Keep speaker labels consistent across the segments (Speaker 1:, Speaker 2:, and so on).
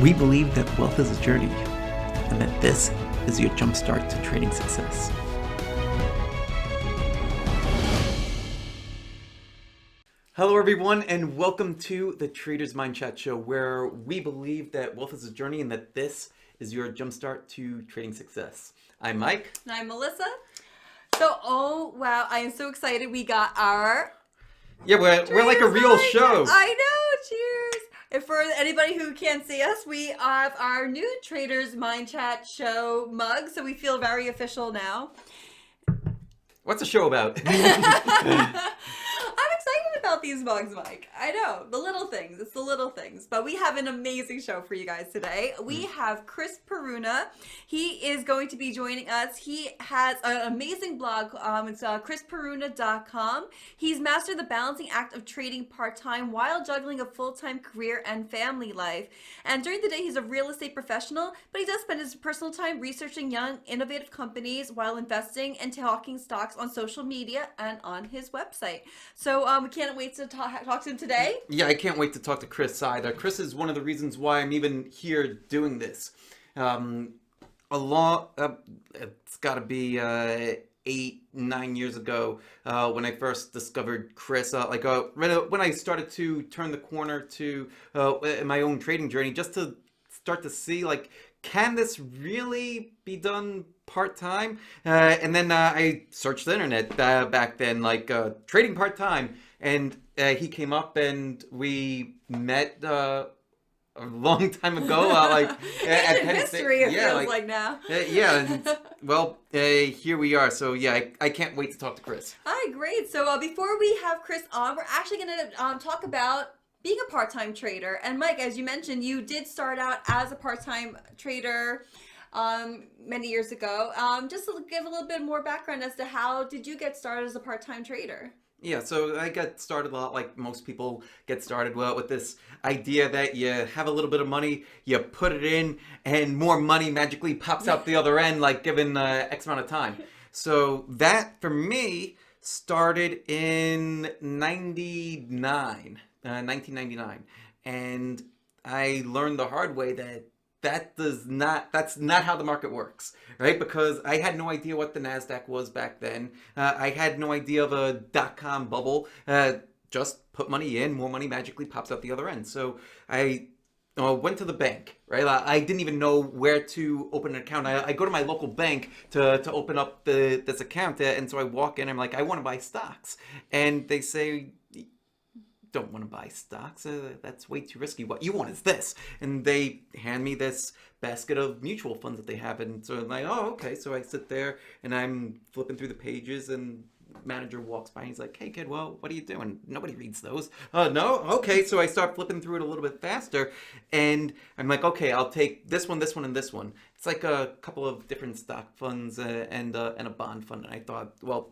Speaker 1: We believe that wealth is a journey, and that this is your jumpstart to trading success. Hello everyone, and welcome to the Trader's Mindchat show, where we believe that wealth is a journey and that this is your jumpstart to trading success. I'm Mike.
Speaker 2: And I'm Melissa. So, oh wow, I am so excited. We got our
Speaker 1: we're like a real show.
Speaker 2: I know, cheers. And for anybody who can't see us, we have our new Trader's Mindchat show mug, so we feel very official now.
Speaker 1: What's the show about?
Speaker 2: I'm excited about these mugs, Mike. I know, the little things. It's the little things. But we have an amazing show for you guys today. We have Chris Perruna. He is going to be joining us. He has an amazing blog. It's chrisperruna.com. He's mastered the balancing act of trading part-time while juggling a full-time career and family life. And during the day, he's a real estate professional, but he does spend his personal time researching young, innovative companies while investing and talking stocks on social media and on his website. So we can't wait to talk to him today.
Speaker 1: Yeah, I can't wait to talk to Chris either. Chris is one of the reasons why I'm even here doing this. It's got to be 8-9 years ago when I first discovered Chris. When I started to turn the corner to my own trading journey, just to start to see, like, can this really be done part-time? And then I searched the internet back then, trading part-time, and he came up and we met a long time ago, at Penn
Speaker 2: history,
Speaker 1: State.
Speaker 2: it feels like now.
Speaker 1: Here we are. So yeah, I can't wait to talk to Chris.
Speaker 2: All right, great. So before we have Chris on, we're actually going to talk about being a part-time trader. And Mike, as you mentioned, you did start out as a part-time trader many years ago. Just to give a little bit more background as to how did you get started as a part-time trader?
Speaker 1: Yeah, so I got started a lot like most people get started with this idea that you have a little bit of money, you put it in, and more money magically pops out the other end, like given X amount of time. So that, for me, started in 1999. And I learned the hard way that that's not how the market works, right? Because I had no idea what the NASDAQ was back then. I had no idea of a dot-com bubble. Just put money in, more money magically pops out the other end. So I went to the bank, right? I didn't even know where to open an account. I go to my local bank to open up this account, and so I walk in, I'm like, I want to buy stocks. And they say, don't want to buy stocks. That's way too risky. What you want is this. And they hand me this basket of mutual funds that they have. And so I'm like, oh, okay. So I sit there and I'm flipping through the pages, and manager walks by and he's like, hey kid, well, what are you doing? Nobody reads those. No? Okay. So I start flipping through it a little bit faster, and I'm like, okay, I'll take this one, and this one. It's like a couple of different stock funds and a bond fund. And I thought, well,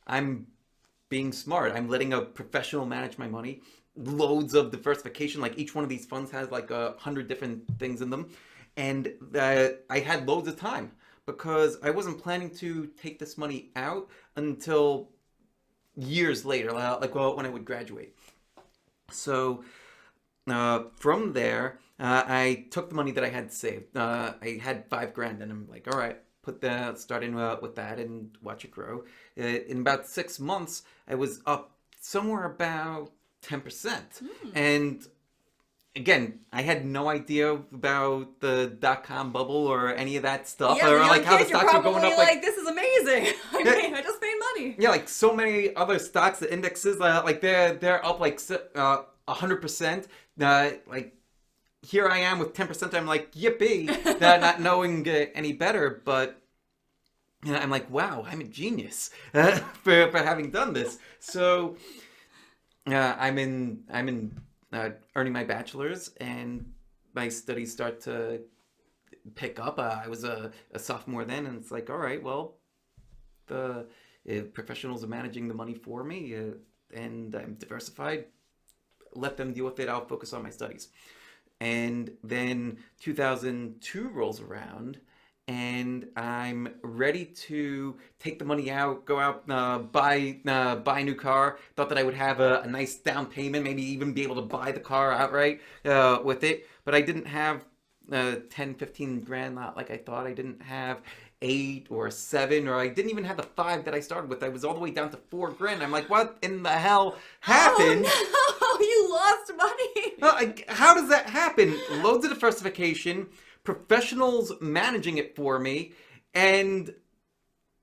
Speaker 1: I'm being smart. I'm letting a professional manage my money. Loads of diversification. Like, each one of these funds has like 100 different things in them. And I had loads of time because I wasn't planning to take this money out until years later, when I would graduate. So from there, I took the money that I had saved. I had $5,000, and I'm like, all right, starting with that and watch it grow. In about 6 months, I was up somewhere about 10%. And again, I had no idea about the dot-com bubble or any of that stuff.
Speaker 2: Yeah,
Speaker 1: or like how the stocks were going up.
Speaker 2: Like, this is amazing. I just made money.
Speaker 1: Yeah, like so many other stocks, the indexes, they're up like 100%. Like, here I am with 10%. I'm like, yippee, not knowing any better. But I'm like, wow, I'm a genius for having done this. So I'm in earning my bachelor's, and my studies start to pick up. I was a sophomore then, and it's like, all right, well, the professionals are managing the money for me, and I'm diversified. Let them deal with it. I'll focus on my studies. And then 2002 rolls around, and I'm ready to take the money out, go out, buy a new car. Thought that I would have a nice down payment, maybe even be able to buy the car outright with it. But I didn't have 10, 15 grand, not like I thought. I didn't have 8 or 7, or I didn't even have the 5 that I started with. I was all the way down to 4 grand. I'm like, what in the hell happened?
Speaker 2: Oh no, you lost money.
Speaker 1: How does that happen? Loads of diversification, professionals managing it for me, and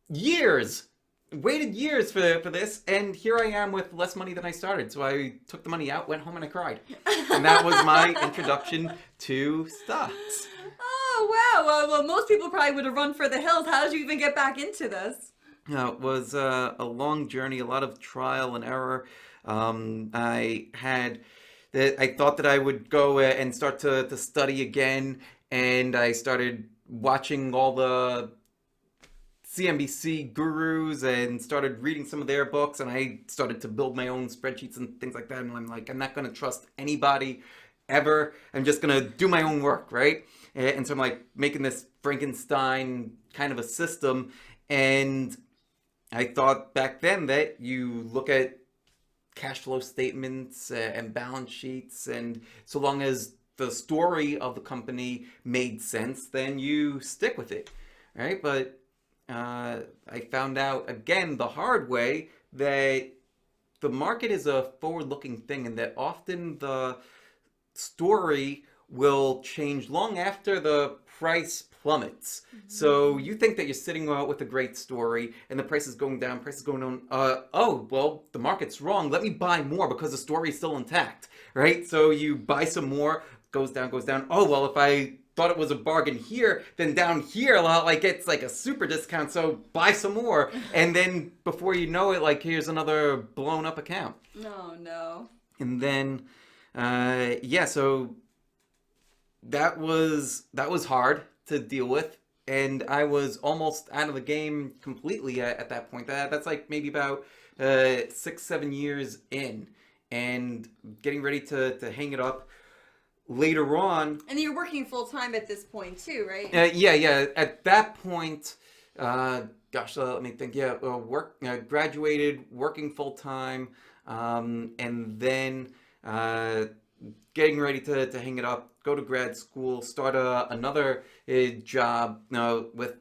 Speaker 1: years. Waited years for this, and here I am with less money than I started. So I took the money out, went home, and I cried. And that was my introduction to stocks.
Speaker 2: Oh wow. Well, most people probably would have run for the hills. How did you even get back into this?
Speaker 1: It was a long journey, a lot of trial and error. I thought that I would go and start to study again, and I started watching all the CNBC gurus and started reading some of their books, and I started to build my own spreadsheets and things like that. And I'm like, I'm not going to trust anybody ever. I'm just going to do my own work, right? And so I'm like making this Frankenstein kind of a system. And I thought back then that you look at cash flow statements and balance sheets, and so long as the story of the company made sense, then you stick with it, right? But I found out again the hard way that the market is a forward-looking thing, and that often the story will change long after the price plummets. So you think that you're sitting out with a great story, and the price is going down, price is going on. Oh, well, the market's wrong. Let me buy more because the story is still intact, right? So you buy some more, goes down, goes down. Oh, well, if I thought it was a bargain here, then down here, like it's like a super discount, so buy some more. And then before you know it, like here's another blown up account.
Speaker 2: Oh no.
Speaker 1: And then, so that was hard to deal with, and I was almost out of the game completely at that point. That's like maybe about 6-7 years in, and getting ready to hang it up. Later on,
Speaker 2: And you're working full time at this point too, right?
Speaker 1: yeah. At that point, let me think. Yeah, graduated, working full time, and then getting ready to hang it up, go to grad school, start another job with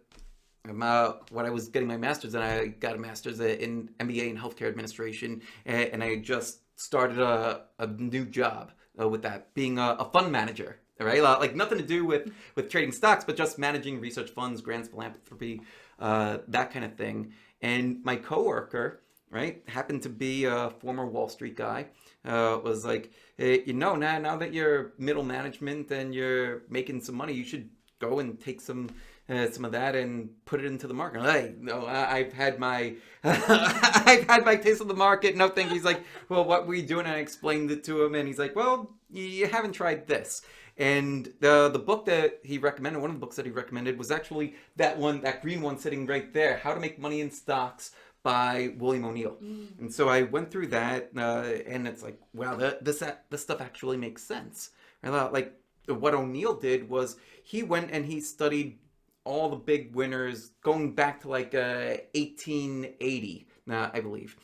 Speaker 1: what I was getting my master's in. I got a master's in MBA in healthcare administration, and I just started a new job with that, being a fund manager, right? Like nothing to do with trading stocks, but just managing research funds, grants, philanthropy, that kind of thing. And my coworker, right, happened to be a former Wall Street guy, was like, hey, now that you're middle management and you're making some money, you should go and take some of that and put it into the market. Hey, no, I've had my I've had my taste of the market. No, thank you. He's like, well, what were you doing? And I explained it to him, and he's like, well, you haven't tried this. And the book that he recommended, one of the books that he recommended, was actually that one, that green one sitting right there, How to Make Money in Stocks by William O'Neill. And so I went through that, and it's like, wow, this stuff actually makes sense. Right? Like what O'Neill did was he went and he studied all the big winners going back to like 1880, I believe.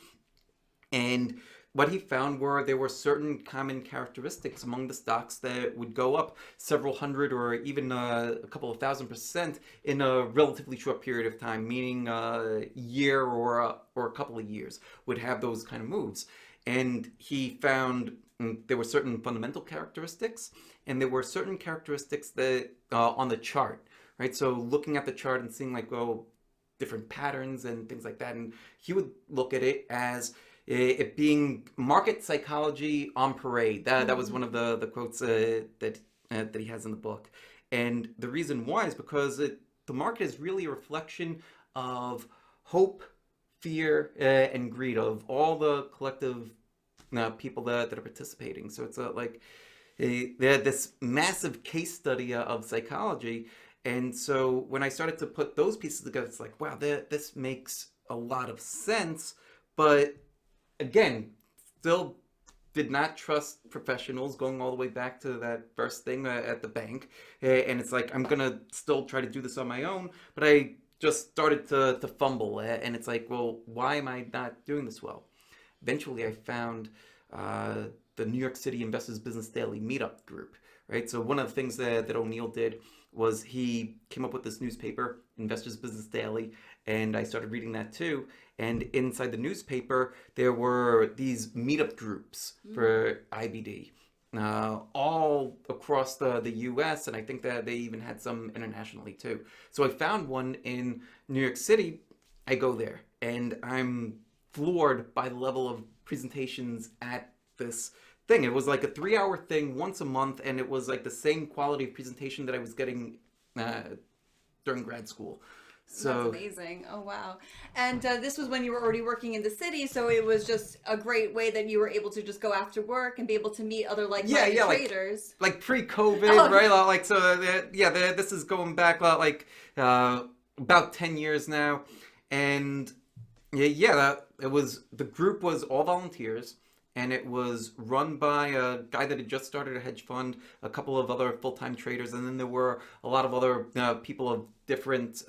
Speaker 1: And what he found were there were certain common characteristics among the stocks that would go up several hundred or even a couple of 1,000% in a relatively short period of time, meaning a year or a couple of years would have those kind of moves. And he found there were certain fundamental characteristics, and there were certain characteristics that on the chart, right? So looking at the chart and seeing like, different patterns and things like that. And he would look at it as it being market psychology on parade. That was one of the quotes that he has in the book. And the reason why is because the market is really a reflection of hope, fear, and greed of all the collective people that are participating. So it's this massive case study of psychology. And so when I started to put those pieces together, it's like, wow, this makes a lot of sense. But again, still did not trust professionals, going all the way back to that first thing at the bank. And it's like, I'm going to still try to do this on my own. But I just started to fumble. And it's like, well, why am I not doing this well? Eventually, I found the New York City Investors Business Daily meetup group, right? So one of the things that O'Neill did was he came up with this newspaper, Investors Business Daily, and I started reading that too. And inside the newspaper, there were these meetup groups for IBD, all across the US, and I think that they even had some internationally too. So I found one in New York City. I go there, and I'm floored by the level of presentations at this thing. It was like a 3 hour thing once a month, and it was like the same quality of presentation that I was getting during grad school.
Speaker 2: That's
Speaker 1: So
Speaker 2: amazing. Oh, wow. And this was when you were already working in the city, so it was just a great way that you were able to just go after work and be able to meet other like-minded traders.
Speaker 1: like pre-COVID,
Speaker 2: Oh,
Speaker 1: right? Like so, this is going back about 10 years now, and it was the group was all volunteers, and it was run by a guy that had just started a hedge fund, a couple of other full-time traders, and then there were a lot of other people of different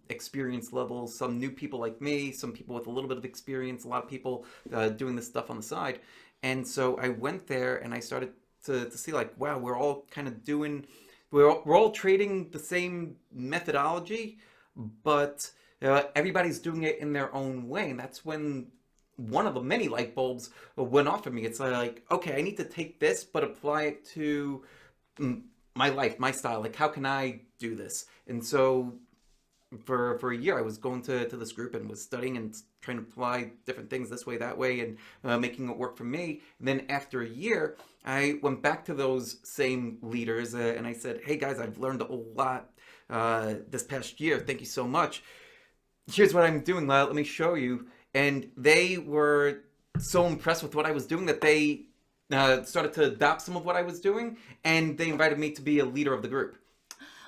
Speaker 1: experience levels. Some new people like me, some people with a little bit of experience, a lot of people doing this stuff on the side. And so I went there and I started to see like, wow, we're all kind of doing, we're all trading the same methodology, but everybody's doing it in their own way. And that's when one of the many light bulbs went off for me. It's like, okay, I need to take this, but apply it to my life, my style. Like, how can I do this? And so for a year, I was going to this group and was studying and trying to apply different things this way, that way, and making it work for me. And then after a year, I went back to those same leaders and I said, hey guys, I've learned a lot this past year. Thank you so much. Here's what I'm doing. Let me show you. And they were so impressed with what I was doing that they started to adopt some of what I was doing, and they invited me to be a leader of the group.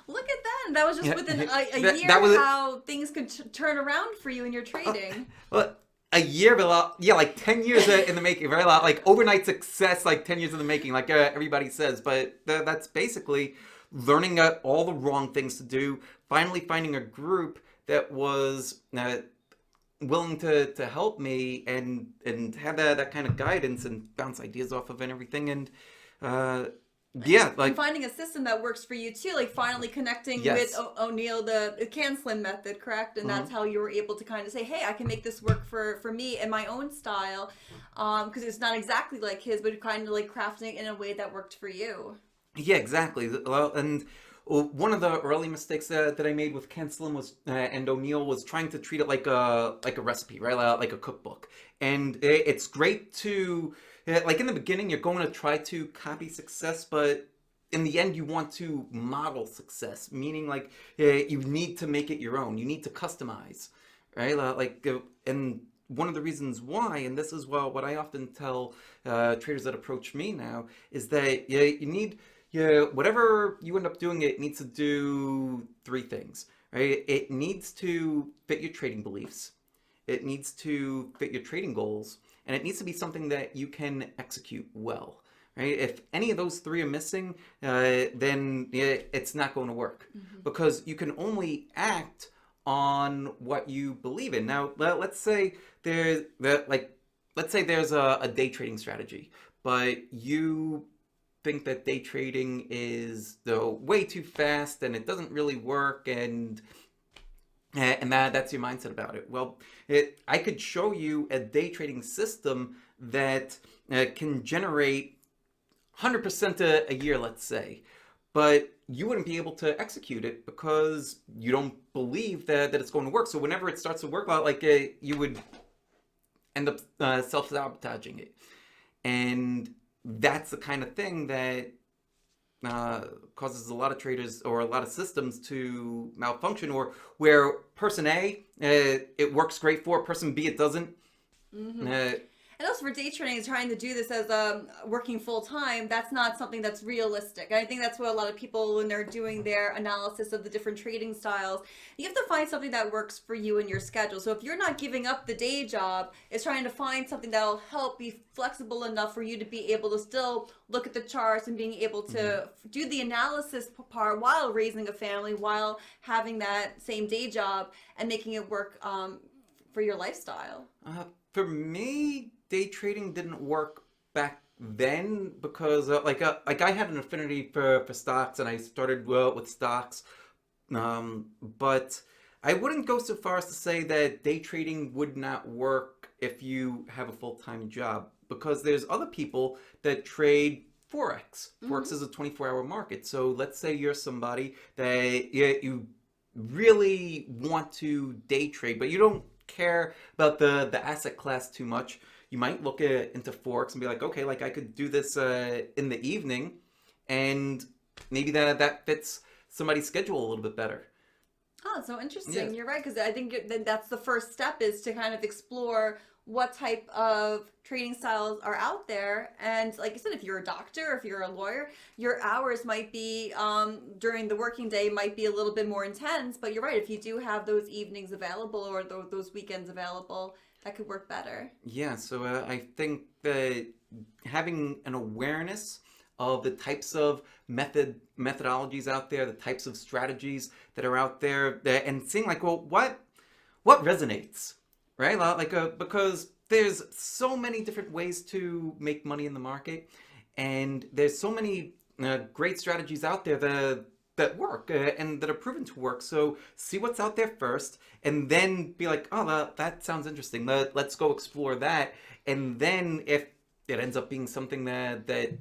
Speaker 2: Look at that. That was just within a year how things could turn around for you in your trading.
Speaker 1: Well, a year, but like 10 years in the making, right? Like overnight success, like 10 years in the making, like everybody says. But that's basically learning all the wrong things to do, finally finding a group that was willing to help me and have that kind of guidance and bounce ideas off of and everything. And
Speaker 2: and finding a system that works for you too, like finally connecting with O'Neill, the Canslin method, correct? And that's how you were able to kind of say, hey, I can make this work for me and my own style, because it's not exactly like his, but kind of like crafting it in a way that worked for you.
Speaker 1: Yeah, exactly. Well, and one of the early mistakes that I made with Canslin was and O'Neill was trying to treat it like a recipe, right? Like a cookbook. And it's great to like in the beginning you're going to try to copy success, but in the end you want to model success, meaning like you need to make it your own. You need to customize, right? And one of the reasons why, and this is what I often tell traders that approach me now, is that you need. Whatever you end up doing, it needs to do three things, right? It needs to fit your trading beliefs, it needs to fit your trading goals, and it needs to be something that you can execute well, right? If any of those three are missing, then it's not going to work, because you can only act on what you believe in. Now, let's say there's a day trading strategy, but you think that day trading is way too fast and it doesn't really work, and that's your mindset about it. Well, I could show you a day trading system that can generate 100% a year, let's say, but you wouldn't be able to execute it because you don't believe that it's going to work. So whenever it starts to work, you would end up self-sabotaging it. And that's the kind of thing that causes a lot of traders or a lot of systems to malfunction, or where person A, it works great for, person B, it doesn't.
Speaker 2: And also for day trading, trying to do this as working full time, that's not something that's realistic. And I think that's what a lot of people, when they're doing their analysis of the different trading styles, you have to find something that works for you and your schedule. So if you're not giving up the day job, it's trying to find something that'll help be flexible enough for you to be able to still look at the charts and being able to do the analysis part while raising a family, while having that same day job and making it work for your lifestyle.
Speaker 1: For me, day trading didn't work back then because like I had an affinity for stocks, and I started with stocks, but I wouldn't go so far as to say that day trading would not work if you have a full-time job, because there's other people that trade Forex.
Speaker 2: Mm-hmm.
Speaker 1: Forex is a 24-hour market. So let's say you're somebody that you really want to day trade, but you don't care about the asset class too much. You might look into Forex and be like, okay, like I could do this in the evening, and maybe that fits somebody's schedule a little bit better.
Speaker 2: Oh, so
Speaker 1: Yeah.
Speaker 2: interesting. You're right, because I think that's the first step is to kind of explore what type of trading styles are out there. And like you said, if you're a doctor, if you're a lawyer, your hours might be during the working day might be a little bit more intense. But you're right, if you do have those evenings available or those weekends available, that could work better.
Speaker 1: Yeah, so I think that having an awareness of the types of methodologies out there, the types of strategies that are out there, and seeing like, well, what resonates, right? Like, because there's so many different ways to make money in the market, and there's so many great strategies out there that work and that are proven to work. So see what's out there first, and then be like, oh, that sounds interesting. Let's go explore that. And then if it ends up being something that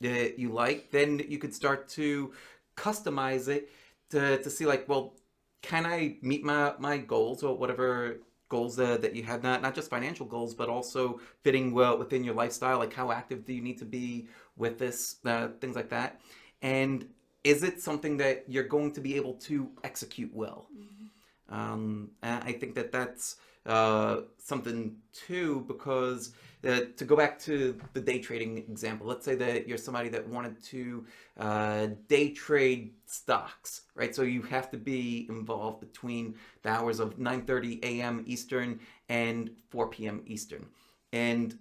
Speaker 1: you like, then you could start to customize it to see like, well, can I meet my goals or whatever goals that you have, not just financial goals, but also fitting well within your lifestyle, like how active do you need to be with this, things like that. And is it something that you're going to be able to execute well? I think that's something too, because to go back to the day trading example, let's say that you're somebody that wanted to day trade stocks, right? So you have to be involved between the hours of 9:30 a.m. Eastern and 4 p.m. Eastern. And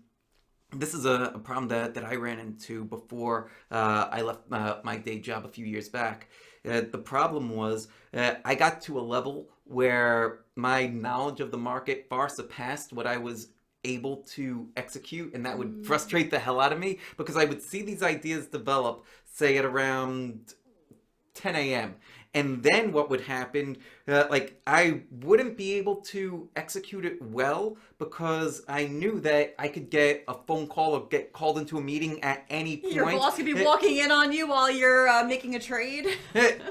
Speaker 1: this is a problem that I ran into before I left my day job a few years back. The problem was I got to a level where my knowledge of the market far surpassed what I was able to execute, and that would
Speaker 2: Mm.
Speaker 1: frustrate the hell out of me because I would see these ideas develop, say at around 10 a.m. And then what would happen, like I wouldn't be able to execute it well because I knew that I could get a phone call or get called into a meeting at any
Speaker 2: Your
Speaker 1: point.
Speaker 2: boss could be walking in on you while you're making a trade.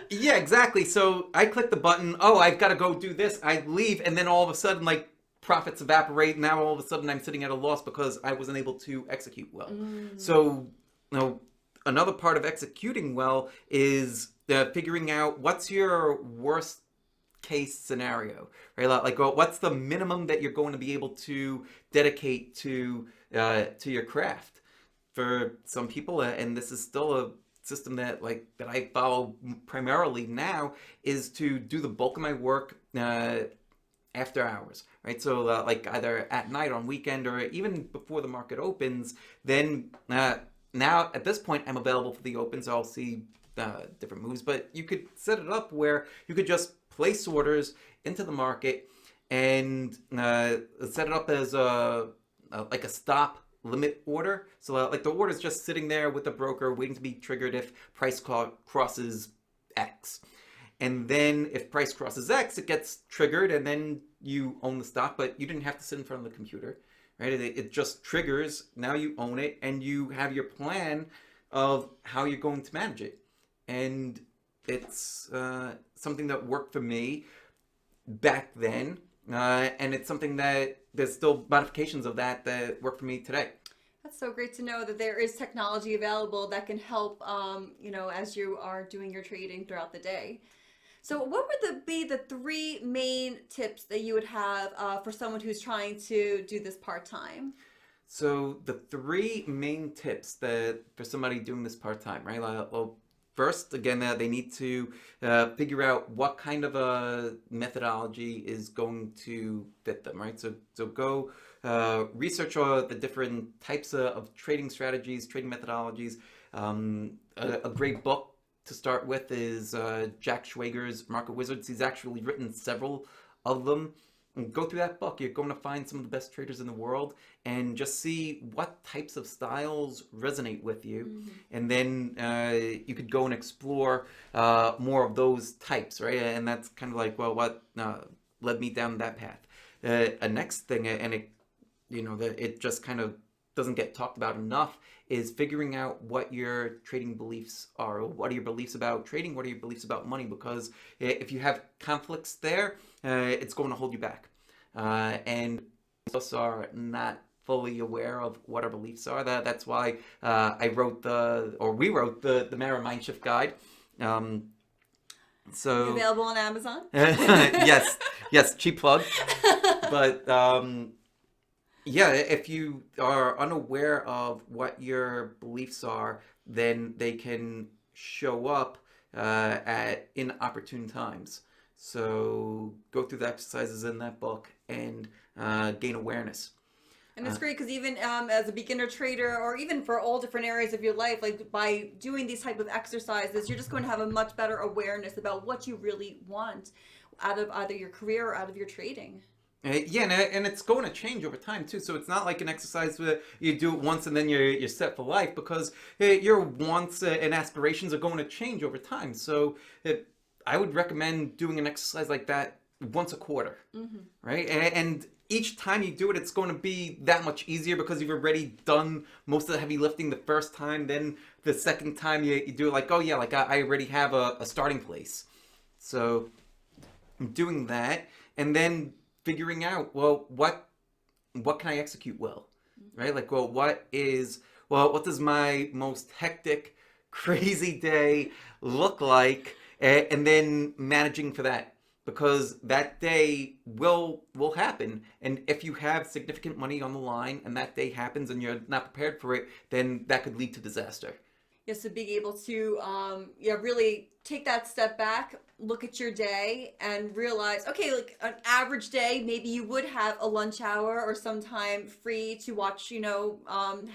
Speaker 1: Yeah, exactly. So I click the button, oh, I've got to go do this. I leave, and then all of a sudden, like, profits evaporate. Now all of a sudden I'm sitting at a loss because I wasn't able to execute well.
Speaker 2: Mm.
Speaker 1: So, you know, another part of executing well is figuring out what's your worst case scenario, right? Like, well, what's the minimum that you're going to be able to dedicate to your craft? For some people, and this is still a system that I follow primarily now, is to do the bulk of my work after hours, right? So like either at night, on weekend, or even before the market opens. Then now at this point, I'm available for the open, so I'll see different moves. But you could set it up where you could just place orders into the market and set it up as like a stop limit order. So like the order is just sitting there with the broker waiting to be triggered if price crosses X. And then if price crosses X, it gets triggered, and then you own the stock, but you didn't have to sit in front of the computer, right? It just triggers. Now you own it, and you have your plan of how you're going to manage it. And it's something that worked for me back then, and it's something that there's still modifications of that work for me today.
Speaker 2: That's so great to know that there is technology available that can help, as you are doing your trading throughout the day. So, what would be the three main tips that you would have for someone who's trying to do this part time?
Speaker 1: So the three main tips that for somebody doing this part time, right? Well, first, again, they need to figure out what kind of a methodology is going to fit them, right? So go research all the different types of trading strategies, trading methodologies. A great book to start with is Jack Schwager's Market Wizards. He's actually written several of them. go through that book. You're going to find some of the best traders in the world and just see what types of styles resonate with you. And then you could go and explore more of those types, right? And that's kind of like, well, what led me down that path. A next thing, and it just kind of doesn't get talked about enough, is figuring out what your trading beliefs are. What are your beliefs about trading? What are your beliefs about money? Because if you have conflicts there, it's going to hold you back. And most of us are not fully aware of what our beliefs are. That's why we wrote the Mara Mindshift Guide. So
Speaker 2: available on Amazon.
Speaker 1: yes, cheap plug. But yeah, if you are unaware of what your beliefs are, then they can show up at inopportune times. So go through the exercises in that book and gain awareness.
Speaker 2: And it's great because even as a beginner trader, or even for all different areas of your life, like by doing these type of exercises, you're just going to have a much better awareness about what you really want out of either your career or out of your trading.
Speaker 1: Yeah, and it's going to change over time too. So it's not like an exercise where you do it once and then you're set for life, because your wants and aspirations are going to change over time. So I would recommend doing an exercise like that once a quarter, right? And each time you do it, it's going to be that much easier because you've already done most of the heavy lifting the first time. Then the second time you do it, like, oh yeah, like I already have a starting place. So I'm doing that, and then figuring out, well, what can I execute well, right? Like, well, what does my most hectic, crazy day look like, and then managing for that, because that day will happen. And if you have significant money on the line and that day happens and you're not prepared for it, then that could lead to disaster.
Speaker 2: Yes, so being able to really take that step back, look at your day, and realize, okay, like an average day, maybe you would have a lunch hour or some time free to watch,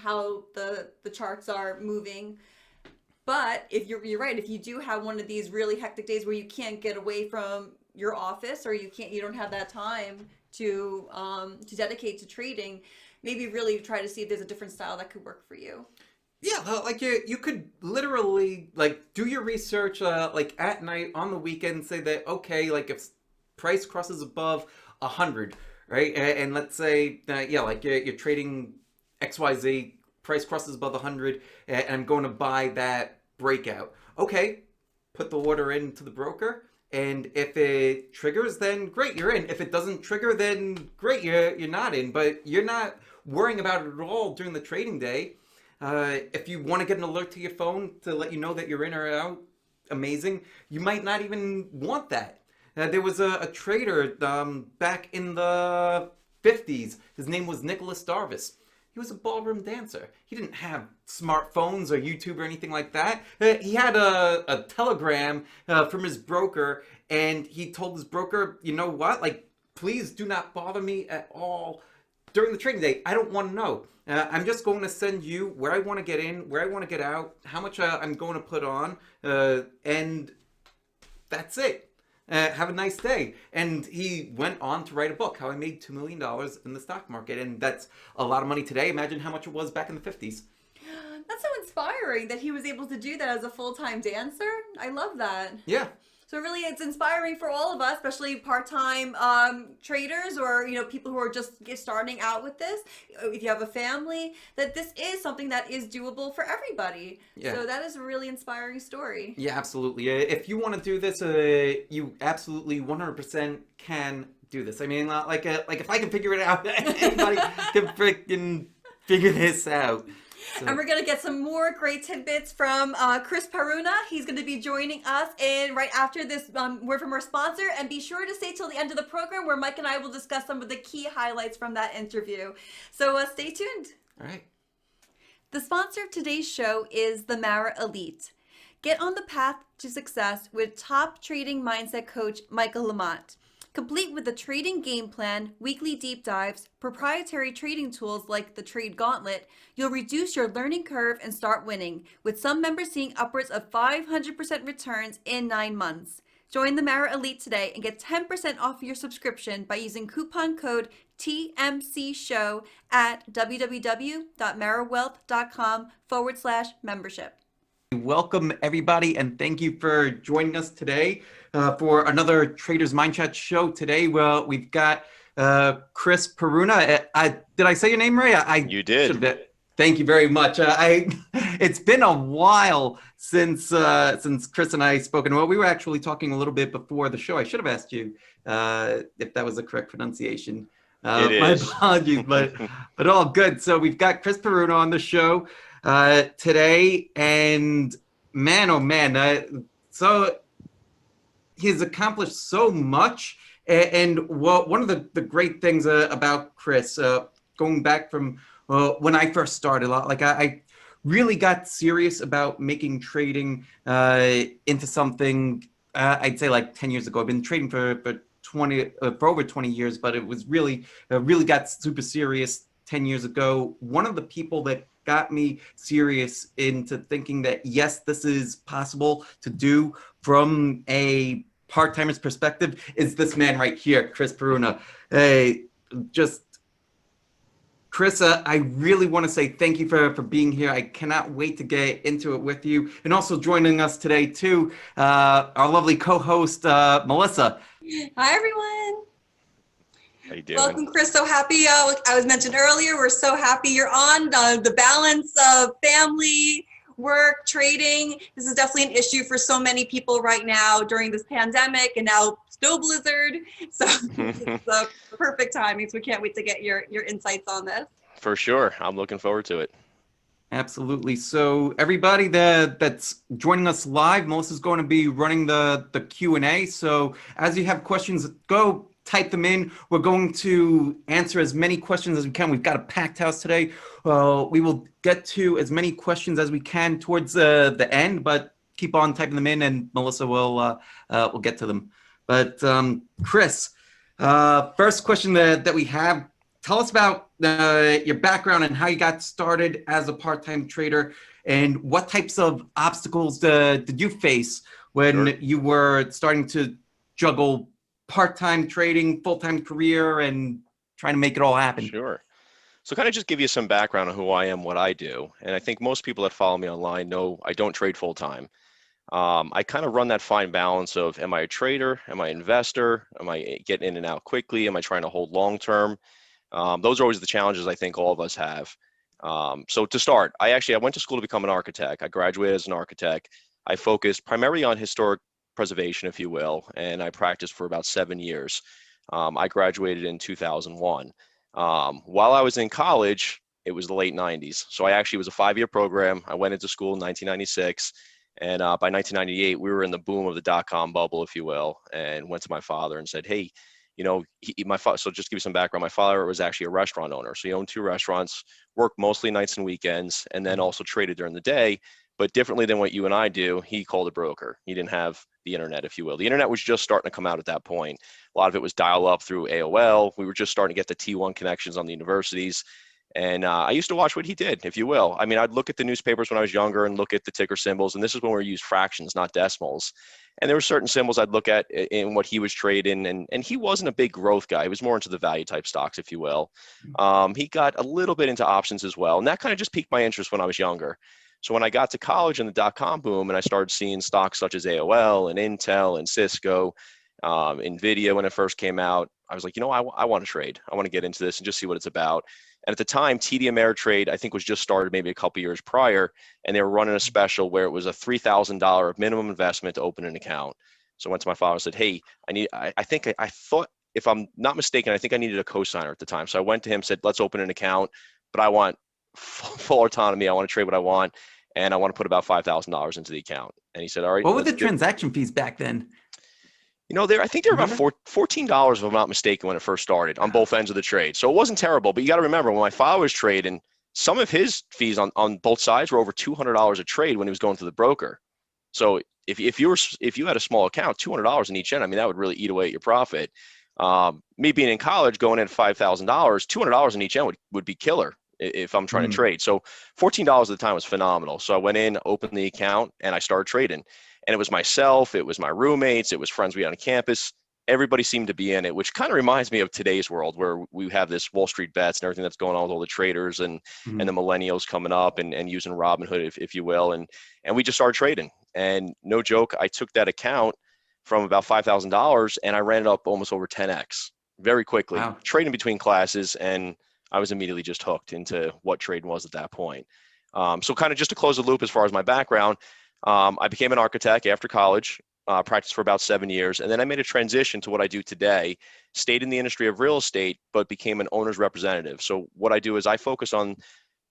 Speaker 2: how the charts are moving. But if you're right, if you do have one of these really hectic days where you can't get away from your office, or you don't have that time to dedicate to trading, maybe really try to see if there's a different style that could work for you.
Speaker 1: Yeah, like you could literally like do your research like at night on the weekend. Say that, okay, like if price crosses above 100, right? And let's say that, yeah, like you're trading XYZ, price crosses above 100, and I'm going to buy that breakout. Okay, put the order into the broker, and if it triggers, then great, you're in. If it doesn't trigger, then great, you're not in. But you're not worrying about it at all during the trading day. If you want to get an alert to your phone to let you know that you're in or out, amazing. You might not even want that. There was a trader back in the 50s. His name was Nicholas Darvis. He was a ballroom dancer. He didn't have smartphones or YouTube or anything like that. He had a telegram from his broker, and he told his broker, you know what? Like, please do not bother me at all during the trading day. I don't want to know. I'm just going to send you where I want to get in, where I want to get out, how much I'm going to put on, and that's it. Have a nice day. And he went on to write a book, How I Made $2 Million in the Stock Market. And that's a lot of money today. Imagine how much it was back in the 50s.
Speaker 2: That's so inspiring that he was able to do that as a full-time dancer. I love that.
Speaker 1: Yeah.
Speaker 2: So really, it's inspiring for all of us, especially part-time traders, or people who are just starting out with this. If you have a family, that this is something that is doable for everybody. Yeah. So that is a really inspiring story.
Speaker 1: Yeah, absolutely. If you want to do this, you absolutely 100% can do this. I mean, like if I can figure it out, anybody can freaking figure this out.
Speaker 2: So. And we're going to get some more great tidbits from Chris Perruna. He's going to be joining us right after this word from our sponsor. And be sure to stay till the end of the program, where Mike and I will discuss some of the key highlights from that interview. So stay tuned.
Speaker 1: All right.
Speaker 2: The sponsor of today's show is the Mara Elite. Get on the path to success with top trading mindset coach Michael Lamont. Complete with a trading game plan, weekly deep dives, proprietary trading tools like the Trade Gauntlet, you'll reduce your learning curve and start winning, with some members seeing upwards of 500% returns in 9 months. Join the Mara Elite today and get 10% off your subscription by using coupon code TMC Show at www.marawealth.com/membership.
Speaker 1: Welcome, everybody, and thank you for joining us today for another Traders Mindchat show. Today, we've got Chris Perruna. Did I say your name right?
Speaker 3: You did.
Speaker 1: Thank you very much. It's been a while since Chris and I spoken. Well, we were actually talking a little bit before the show. I should have asked you if that was the correct pronunciation.
Speaker 3: It is.
Speaker 1: My apologies, but all good. So we've got Chris Perruna on the show today, and man, oh man, so he's accomplished so much. And one of the great things about Chris, going back from when I first started, like I really got serious about making trading into something. I'd say like 10 years ago. I've been trading for over 20 years, but it was really got super serious 10 years ago. One of the people that got me serious into thinking that, yes, this is possible to do from a part-timer's perspective is this man right here, Chris Perruna. Chris, I really want to say thank you for being here. I cannot wait to get into it with you. And also joining us today, too, our lovely co-host, Melissa.
Speaker 4: Hi, everyone.
Speaker 3: How you doing?
Speaker 4: Welcome, Chris. So happy. I was mentioned earlier, we're so happy you're on. The balance of family, work, trading. This is definitely an issue for so many people right now during this pandemic and now snow blizzard. So it's the perfect timing. So we can't wait to get your insights on this.
Speaker 3: For sure. I'm looking forward to it.
Speaker 1: Absolutely. So everybody that's joining us live, Melissa's going to be running the Q&A. So as you have questions, go type them in. We're going to answer as many questions as we can. We've got a packed house today. We will get to as many questions as we can towards the end, but keep on typing them in, and Melissa will get to them. But Chris, first question that we have, tell us about your background and how you got started as a part-time trader, and what types of obstacles did you face when you were starting to juggle part-time trading, full-time career, and trying to make it all happen?
Speaker 3: Sure. So kind of just give you some background on who I am, what I do. And I think most people that follow me online know I don't trade full-time. I kind of run that fine balance of, am I a trader? Am I an investor? Am I getting in and out quickly? Am I trying to hold long-term? Those are always the challenges I think all of us have. So to start, I went to school to become an architect. I graduated as an architect. I focused primarily on historic preservation, if you will, and I practiced for about 7 years. I graduated in 2001. While I was in college, it was the late 90s. So I actually was a 5-year program. I went into school in 1996. And by 1998, we were in the boom of the dot-com bubble, if you will, and went to my father and said, hey, you know, so just to give you some background, my father was actually a restaurant owner. So he owned 2 restaurants, worked mostly nights and weekends, and then also traded during the day. But differently than what you and I do, he called a broker. He didn't have the internet, if you will. The internet was just starting to come out at that point. A lot of it was dial up through AOL. We were just starting to get the T1 connections on the universities. And I used to watch what he did, if you will. I mean, I'd look at the newspapers when I was younger and look at the ticker symbols. And this is when we used fractions, not decimals. And there were certain symbols I'd look at in what he was trading. And he wasn't a big growth guy. He was more into the value type stocks, if you will. He got a little bit into options as well. And that kind of just piqued my interest when I was younger. So when I got to college in the dot-com boom and I started seeing stocks such as AOL and Intel and Cisco, NVIDIA when it first came out, I was like, you know, I want to trade. I want to get into this and just see what it's about. And at the time, TD Ameritrade, I think, was just started maybe a couple years prior, and they were running a special where it was a $3,000 minimum investment to open an account. So I went to my father and said, hey, I thought, if I'm not mistaken, I think I needed a cosigner at the time. So I went to him, said, let's open an account, but I want full autonomy. I want to trade what I want, and I want to put about $5,000 into the account. And he said, all right.
Speaker 1: What were the transaction fees back then?
Speaker 3: You know, I think they were about $14, if I'm not mistaken, when it first started on both ends of the trade. So it wasn't terrible, but you got to remember, when my father was trading, some of his fees on both sides were over $200 a trade when he was going to the broker. So if you had a small account, $200 in each end, I mean, that would really eat away at your profit. Me being in college, going in at $5,000, $200 in each end would be killer. if I'm trying to trade. So $14 at the time was phenomenal. So I went in, opened the account, and I started trading. And it was myself, it was my roommates, it was friends we had on campus. Everybody seemed to be in it, which kind of reminds me of today's world where we have this Wall Street bets and everything that's going on with all the traders and the millennials coming up and using Robinhood, if you will. And we just started trading. And no joke, I took that account from about $5,000 and I ran it up almost over 10x very quickly,
Speaker 1: Wow.
Speaker 3: trading between classes. And I was immediately just hooked into what trading was at that point. So kind of just to close the loop as far as my background, I became an architect after college, practiced for about 7 years, and then I made a transition to what I do today, stayed in the industry of real estate, but became an owner's representative. So what I do is I focus on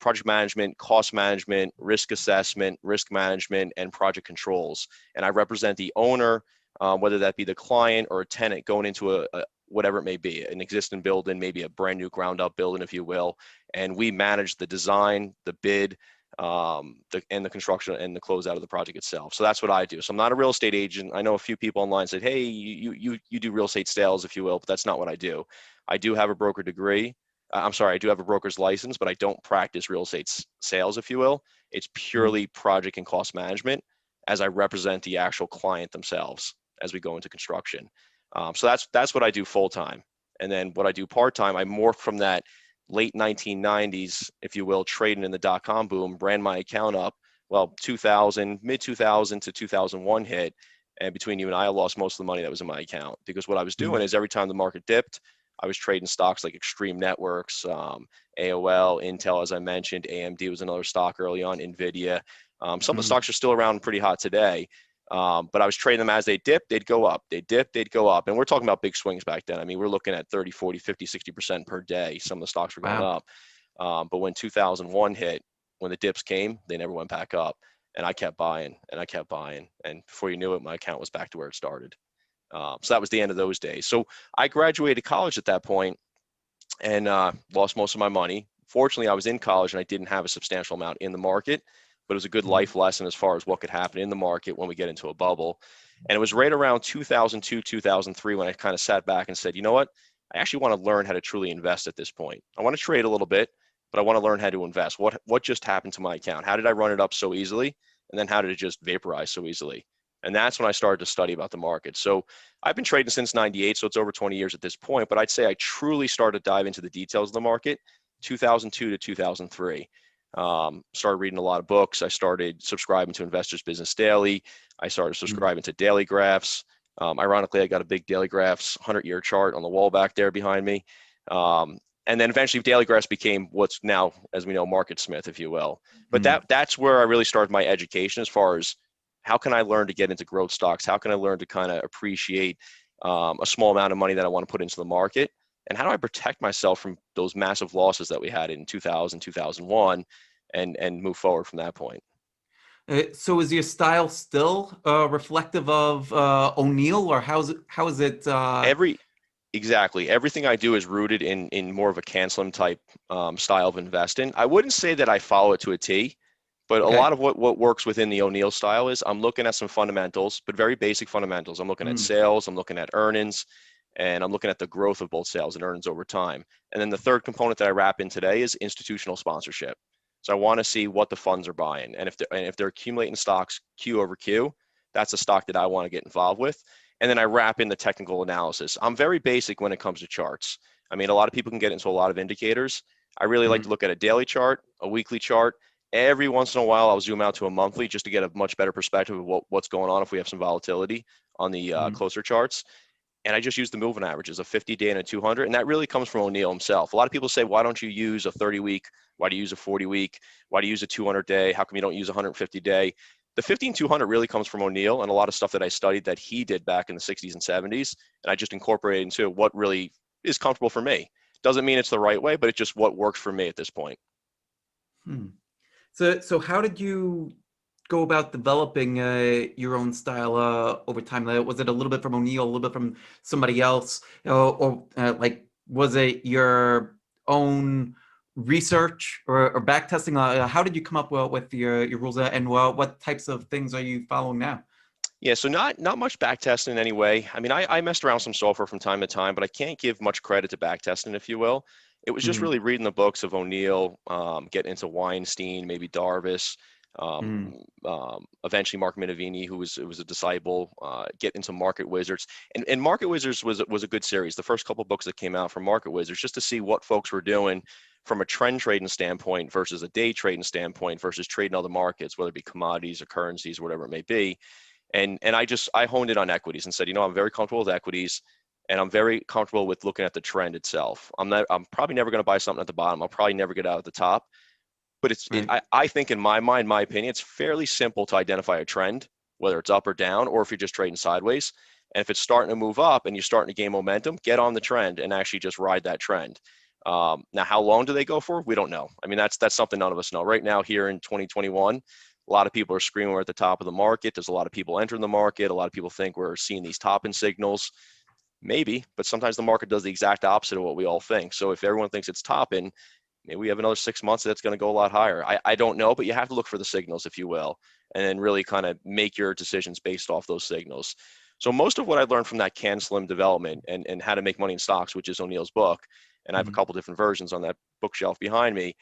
Speaker 3: project management, cost management, risk assessment, risk management, and project controls. And I represent the owner, whether that be the client or a tenant going into a whatever it may be, an existing building, maybe a brand new ground up building, if you will. And we manage the design, the bid, and the construction and the closeout of the project itself. So that's what I do. So I'm not a real estate agent. I know a few people online said, hey, you do real estate sales, if you will, but that's not what I do. I do have a broker degree. I do have a broker's license, but I don't practice real estate sales, if you will. It's purely project and cost management as I represent the actual client themselves as we go into construction. So that's what I do full time. And then what I do part time, I morphed from that late 1990s, if you will, trading in the dot-com boom, ran my account up. Well, 2000, mid 2000 to 2001 hit. And between you and I lost most of the money that was in my account, because what I was doing is every time the market dipped, I was trading stocks like Extreme Networks, AOL, Intel, as I mentioned, AMD was another stock early on, NVIDIA. Some of the stocks are still around pretty hot today. But I was trading them as they dip, they'd go up, they dip, they'd go up. And we're talking about big swings back then. I mean, we're looking at 30, 40, 50, 60% per day. Some of the stocks were going up. But when 2001 hit, when the dips came, they never went back up. And I kept buying and I kept buying. And before you knew it, my account was back to where it started. So that was the end of those days. So I graduated college at that point and lost most of my money. Fortunately, I was in college and I didn't have a substantial amount in the market, but it was a good life lesson as far as what could happen in the market when we get into a bubble. And it was right around 2002, 2003 when I kind of sat back and said, you know what? I actually want to learn how to truly invest at this point. I want to trade a little bit, but I want to learn how to invest. What just happened to my account? How did I run it up so easily? And then how did it just vaporize so easily? And that's when I started to study about the market. So I've been trading since 98, so it's over 20 years at this point, but I'd say I truly started to dive into the details of the market 2002 to 2003. Started reading a lot of books. I started subscribing to Investors Business Daily. I started subscribing to Daily Graphs. Ironically, I got a big Daily Graphs 100-year chart on the wall back there behind me. And then eventually Daily Graphs became what's now, as we know, Market Smith, if you will. But that's where I really started my education as far as how can I learn to get into growth stocks? How can I learn to kind of appreciate a small amount of money that I want to put into the market? And how do I protect myself from those massive losses that we had in 2000, 2001 and move forward from that point?
Speaker 1: So is your style still reflective of O'Neill, or how is it?
Speaker 3: Exactly. Everything I do is rooted in more of a Cancelim type style of investing. I wouldn't say that I follow it to a T, but a lot of what works within the O'Neill style is I'm looking at some fundamentals, but very basic fundamentals. I'm looking at sales, I'm looking at earnings, and I'm looking at the growth of both sales and earnings over time. And then the third component that I wrap in today is institutional sponsorship. So I want to see what the funds are buying. And if they're accumulating stocks Q over Q, that's a stock that I want to get involved with. And then I wrap in the technical analysis. I'm very basic when it comes to charts. I mean, a lot of people can get into a lot of indicators. I really like to look at a daily chart, a weekly chart. Every once in a while, I'll zoom out to a monthly just to get a much better perspective of what's going on if we have some volatility on the closer charts. And I just use the moving averages, a 50-day and a 200. And that really comes from O'Neill himself. A lot of people say, why don't you use a 30-week? Why do you use a 40-week? Why do you use a 200-day? How come you don't use a 150-day? The 50 and 200 really comes from O'Neill and a lot of stuff that I studied that he did back in the 60s and 70s. And I just incorporated into what really is comfortable for me. Doesn't mean it's the right way, but it's just what works for me at this point.
Speaker 1: So how did you go about developing your own style over time? Was it a little bit from O'Neill, a little bit from somebody else, or like was it your own research or back testing? How did you come up with your rules, and what types of things are you following now?
Speaker 3: Yeah, so not much back testing in any way. I mean, I messed around some software from time to time, but I can't give much credit to back testing, if you will. It was just really reading the books of O'Neill, getting into Weinstein, maybe Darvis,
Speaker 1: Mm-hmm.
Speaker 3: eventually Mark Minervini, who was a disciple, get into Market Wizards. And Market Wizards was a good series. The first couple books that came out from Market Wizards, just to see what folks were doing from a trend trading standpoint versus a day trading standpoint versus trading other markets, whether it be commodities or currencies or whatever it may be. And I honed in on equities and said, I'm very comfortable with equities, and I'm very comfortable with looking at the trend itself. I'm probably never going to buy something at the bottom. I'll probably never get out at the top. But
Speaker 1: Right.
Speaker 3: I think in my mind, my opinion, it's fairly simple to identify a trend, whether it's up or down, or if you're just trading sideways. And if it's starting to move up and you're starting to gain momentum, get on the trend and actually just ride that trend. Now, how long do they go for? We don't know. I mean, that's something none of us know. Right now, here in 2021, a lot of people are screaming we're at the top of the market. There's a lot of people entering the market. A lot of people think we're seeing these topping signals. Maybe, but sometimes the market does the exact opposite of what we all think. So if everyone thinks it's topping, maybe we have another 6 months that's going to go a lot higher. I don't know, but you have to look for the signals, if you will, and then really kind of make your decisions based off those signals. So most of what I learned from that Can Slim development and How to Make Money in Stocks, which is O'Neill's book, and I have a couple different versions on that bookshelf behind me,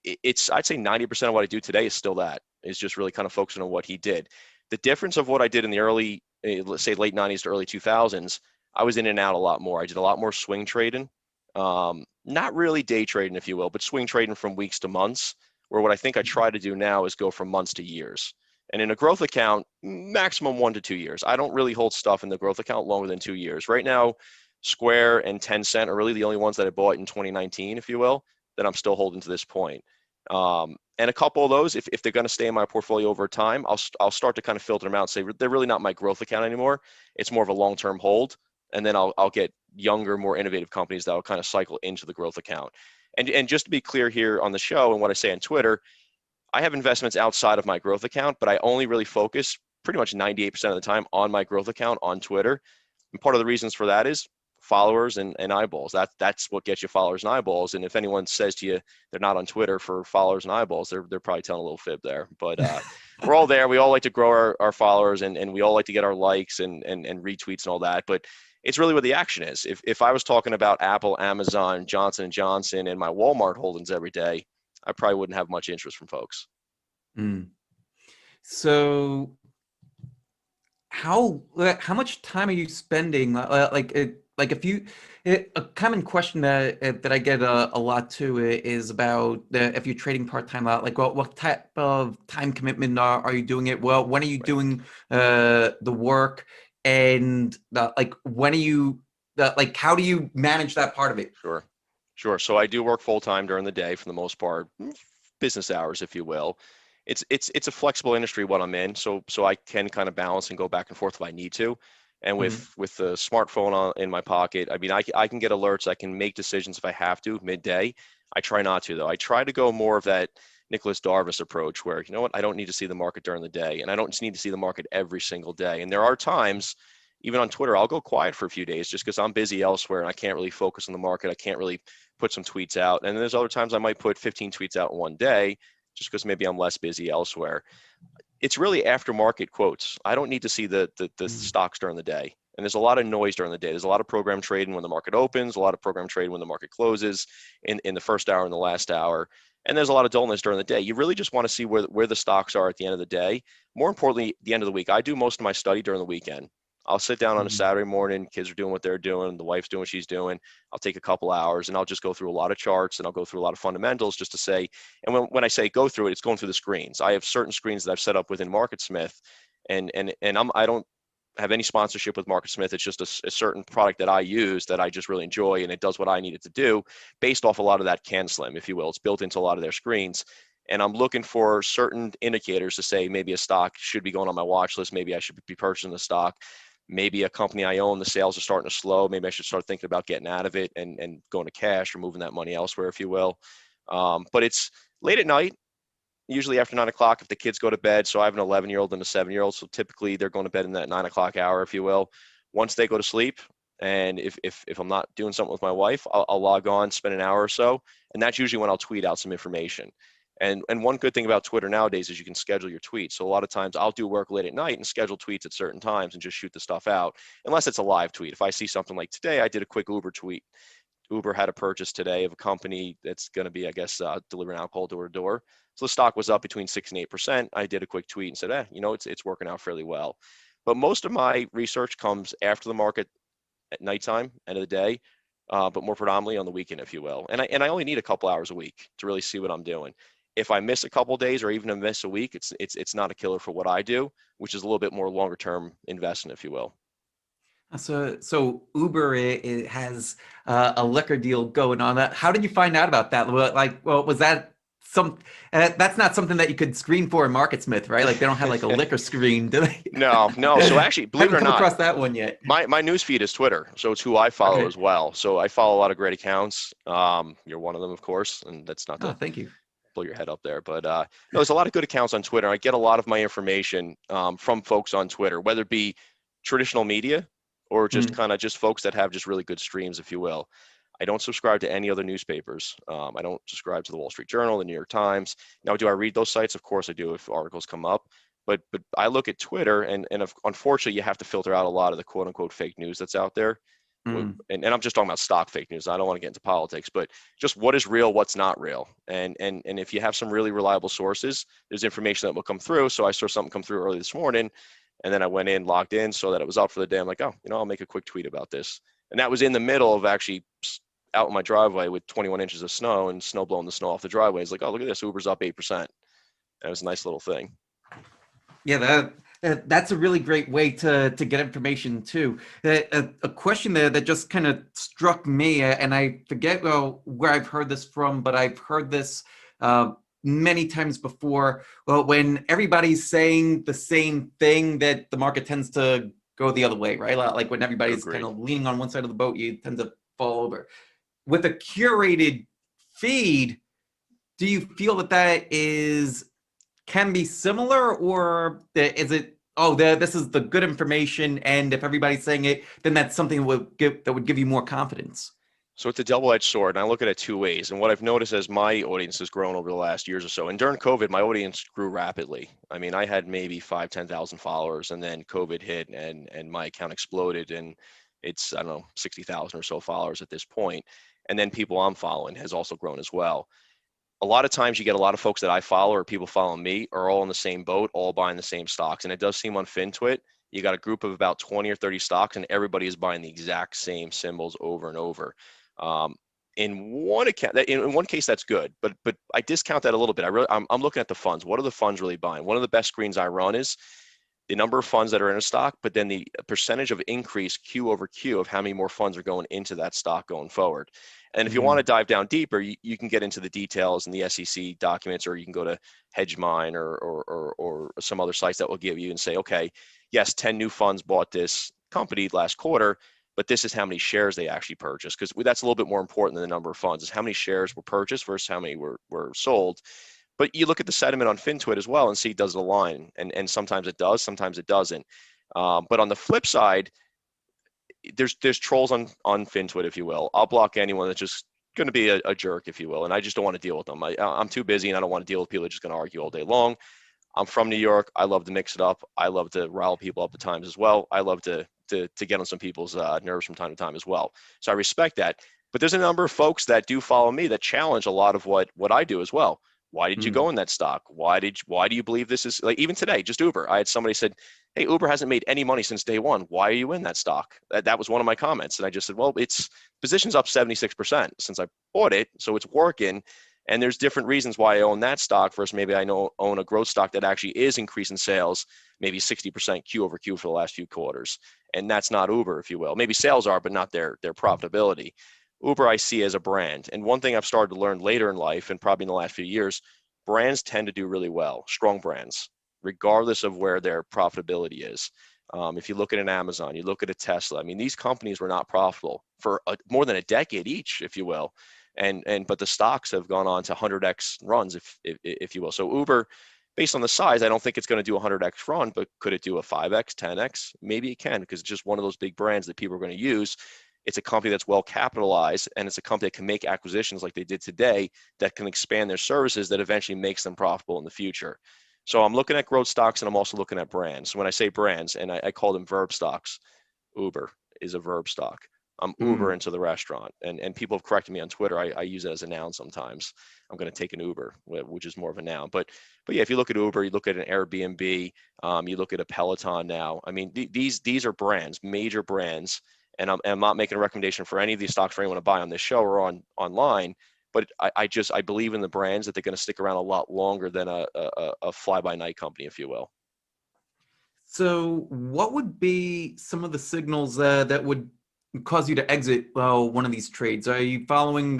Speaker 3: it's I'd say 90% of what I do today is still that. Is just really kind of focusing on what he did. The difference of what I did in the early, let's say late 90s to early 2000s, I was in and out a lot more. I did a lot more swing trading. Not really day trading, if you will, but swing trading from weeks to months, where what I think I try to do now is go from months to years. And in a growth account, maximum 1 to 2 years. I don't really hold stuff in the growth account longer than 2 years. Right now, Square and Tencent are really the only ones that I bought in 2019, if you will, that I'm still holding to this point. And a couple of those, if they're going to stay in my portfolio over time, I'll start to kind of filter them out and say they're really not my growth account anymore. It's more of a long-term hold. And then I'll get younger, more innovative companies that will kind of cycle into the growth account. And just to be clear here on the show and what I say on Twitter, I have investments outside of my growth account, but I only really focus pretty much 98% of the time on my growth account on Twitter. And part of the reasons for that is followers and eyeballs. That's what gets you followers and eyeballs. And if anyone says to you they're not on Twitter for followers and eyeballs, they're probably telling a little fib there. But we're all there. We all like to grow our followers, and we all like to get our likes and retweets and all that. But it's really what the action is. If I was talking about Apple, Amazon, Johnson & Johnson, and my Walmart holdings every day, I probably wouldn't have much interest from folks.
Speaker 1: So how much time are you spending like if you a common question that I get a lot too is about if you're trading part-time out, like what type of time commitment are you doing it? Well, when are you
Speaker 3: Right.
Speaker 1: doing the work, and like when are you like how do you manage that part of it?
Speaker 3: Sure. So I do work full time during the day for the most part, business hours, if you will. It's a flexible industry what I'm in, so I can kind of balance and go back and forth if I need to. And with the smartphone in my pocket, I mean, I can get alerts. I can make decisions if I have to midday. I try not to, though. I try to go more of that Nicholas Darvis approach where, you know what, I don't need to see the market during the day, and I don't need to see the market every single day. And there are times, even on Twitter, I'll go quiet for a few days just because I'm busy elsewhere and I can't really focus on the market. I can't really put some tweets out. And then there's other times I might put 15 tweets out in one day just because maybe I'm less busy elsewhere. It's really aftermarket quotes. I don't need to see the stocks during the day. And there's a lot of noise during the day. There's a lot of program trading when the market opens, a lot of program trading when the market closes in the first hour and the last hour. And there's a lot of dullness during the day. You really just want to see where the stocks are at the end of the day. More importantly, the end of the week. I do most of my study during the weekend. I'll sit down on a Saturday morning, kids are doing what they're doing, the wife's doing what she's doing. I'll take a couple hours and I'll just go through a lot of charts and I'll go through a lot of fundamentals just to say, and when I say go through it, it's going through the screens. I have certain screens that I've set up within MarketSmith, and I don't have any sponsorship with MarketSmith. It's just a certain product that I use that I just really enjoy, and it does what I need it to do based off a lot of that Can Slim, if you will. It's built into a lot of their screens. And I'm looking for certain indicators to say maybe a stock should be going on my watch list. Maybe I should be purchasing the stock. Maybe a company I own, the sales are starting to slow. Maybe I should start thinking about getting out of it and going to cash or moving that money elsewhere, if you will. But it's late at night, usually after 9 o'clock if the kids go to bed. So I have an 11-year-old and a 7-year-old. So typically they're going to bed in that 9 o'clock hour, if you will. Once they go to sleep, and if I'm not doing something with my wife, I'll log on, spend an hour or so. And that's usually when I'll tweet out some information. And one good thing about Twitter nowadays is you can schedule your tweets. So a lot of times I'll do work late at night and schedule tweets at certain times and just shoot the stuff out, unless it's a live tweet. If I see something like today, I did a quick Uber tweet Uber had a purchase today of a company that's going to be, I guess, delivering alcohol door to door. So the stock was up between 6 and 8%. I did a quick tweet and said, it's working out fairly well. But most of my research comes after the market at nighttime, end of the day, but more predominantly on the weekend, if you will. And I only need a couple hours a week to really see what I'm doing. If I miss a couple of days or even miss a week, it's not a killer for what I do, which is a little bit more longer term investment, if you will.
Speaker 1: So Uber it has a liquor deal going on. How did you find out about that? Was that that's not something that you could screen for in MarketSmith, right? Like they don't have like a liquor screen, do they?
Speaker 3: No. So actually, believe it
Speaker 1: Haven't
Speaker 3: or
Speaker 1: come
Speaker 3: not,
Speaker 1: across that one yet.
Speaker 3: my news feed is Twitter, so it's who I follow
Speaker 1: Okay.
Speaker 3: as well. So I follow a lot of great accounts. You're one of them, of course, and that's not
Speaker 1: Oh,
Speaker 3: to
Speaker 1: thank you.
Speaker 3: blow your head up there, but no, there's a lot of good accounts on Twitter. I get a lot of my information from folks on Twitter, whether it be traditional media or just kind of just folks that have just really good streams, if you will. I don't subscribe to any other newspapers. I don't subscribe to the Wall Street Journal, the New York Times. Now, do I read those sites? Of course I do if articles come up. But I look at Twitter, and unfortunately, you have to filter out a lot of the quote unquote fake news that's out there. And I'm just talking about stock fake news. I don't want to get into politics, but just what is real, what's not real. And if you have some really reliable sources, there's information that will come through. So I saw something come through early this morning, and then I went in, logged in, so that it was up for the day. I'm like, I'll make a quick tweet about this. And that was in the middle of actually out in my driveway with 21 inches of snow and snow blowing the snow off the driveway. It's like, oh, look at this, Uber's up 8%. And it was a nice little thing.
Speaker 1: Yeah, that's a really great way to get information too. A question there that just kind of struck me, and I forget where I've heard this from, but I've heard this many times before. Well, when everybody's saying the same thing, that the market tends to go the other way, right? Like when everybody's kind of leaning on one side of the boat, you tend to fall over. With a curated feed, do you feel that can be similar, or is it, this is the good information, and if everybody's saying it, then that's something that would give you more confidence?
Speaker 3: So it's a double-edged sword, and I look at it two ways. And what I've noticed as my audience has grown over the last years or so, and during COVID, my audience grew rapidly. I mean, I had maybe 10,000 followers, and then COVID hit, and my account exploded, and it's, 60,000 or so followers at this point. And then people I'm following has also grown as well. A lot of times you get a lot of folks that I follow or people following me are all in the same boat, all buying the same stocks. And it does seem on FinTwit, you got a group of about 20 or 30 stocks and everybody is buying the exact same symbols over and over. In one case, that's good, but I discount that a little bit. I'm looking at the funds. What are the funds really buying? One of the best screens I run is the number of funds that are in a stock, but then the percentage of increase Q over Q of how many more funds are going into that stock going forward. And if you want to dive down deeper, you can get into the details in the SEC documents, or you can go to HedgeMine or some other sites that will give you and say, okay, yes, 10 new funds bought this company last quarter, but this is how many shares they actually purchased, because that's a little bit more important than the number of funds, is how many shares were purchased versus how many were sold. But you look at the sentiment on FinTwit as well and see, does it align? And sometimes it does, sometimes it doesn't. But on the flip side, there's trolls on FinTwit, if you will. I'll block anyone that's just going to be a jerk, if you will, and I just don't want to deal with them. I'm too busy, and I don't want to deal with people that are just going to argue all day long. I'm from New York. I love to mix it up. I love to rile people up at times as well. I love to get on some people's nerves from time to time as well. So I respect that. But there's a number of folks that do follow me that challenge a lot of what I do as well. Why did you go in that stock? Why do you believe this is, like, even today, just Uber? I had somebody said, hey, Uber hasn't made any money since day one. Why are you in that stock? That was one of my comments. And I just said, well, its position's up 76% since I bought it. So it's working. And there's different reasons why I own that stock versus maybe I own a growth stock that actually is increasing sales, maybe 60% Q over Q for the last few quarters. And that's not Uber, if you will. Maybe sales are, but not their profitability. Uber I see as a brand. And one thing I've started to learn later in life, and probably in the last few years, brands tend to do really well, strong brands, regardless of where their profitability is. If you look at an Amazon, you look at a Tesla, I mean, these companies were not profitable for more than a decade each, if you will. But the stocks have gone on to 100x runs, if you will. So Uber, based on the size, I don't think it's going to do a 100x run, but could it do a 5x, 10x? Maybe it can, because it's just one of those big brands that people are going to use. It's a company that's well capitalized, and it's a company that can make acquisitions like they did today that can expand their services that eventually makes them profitable in the future. So I'm looking at growth stocks, and I'm also looking at brands. When I say brands, and I call them verb stocks, Uber is a verb stock. I'm Uber into the restaurant. And people have corrected me on Twitter. I use it as a noun sometimes. I'm going to take an Uber, which is more of a noun. But yeah, if you look at Uber, you look at an Airbnb, you look at a Peloton now. I mean, these are brands, major brands. And I'm not making a recommendation for any of these stocks for anyone to buy on this show or online. But I believe in the brands that they're going to stick around a lot longer than a fly-by-night company, if you will.
Speaker 1: So, what would be some of the signals that would cause you to exit one of these trades? Are you following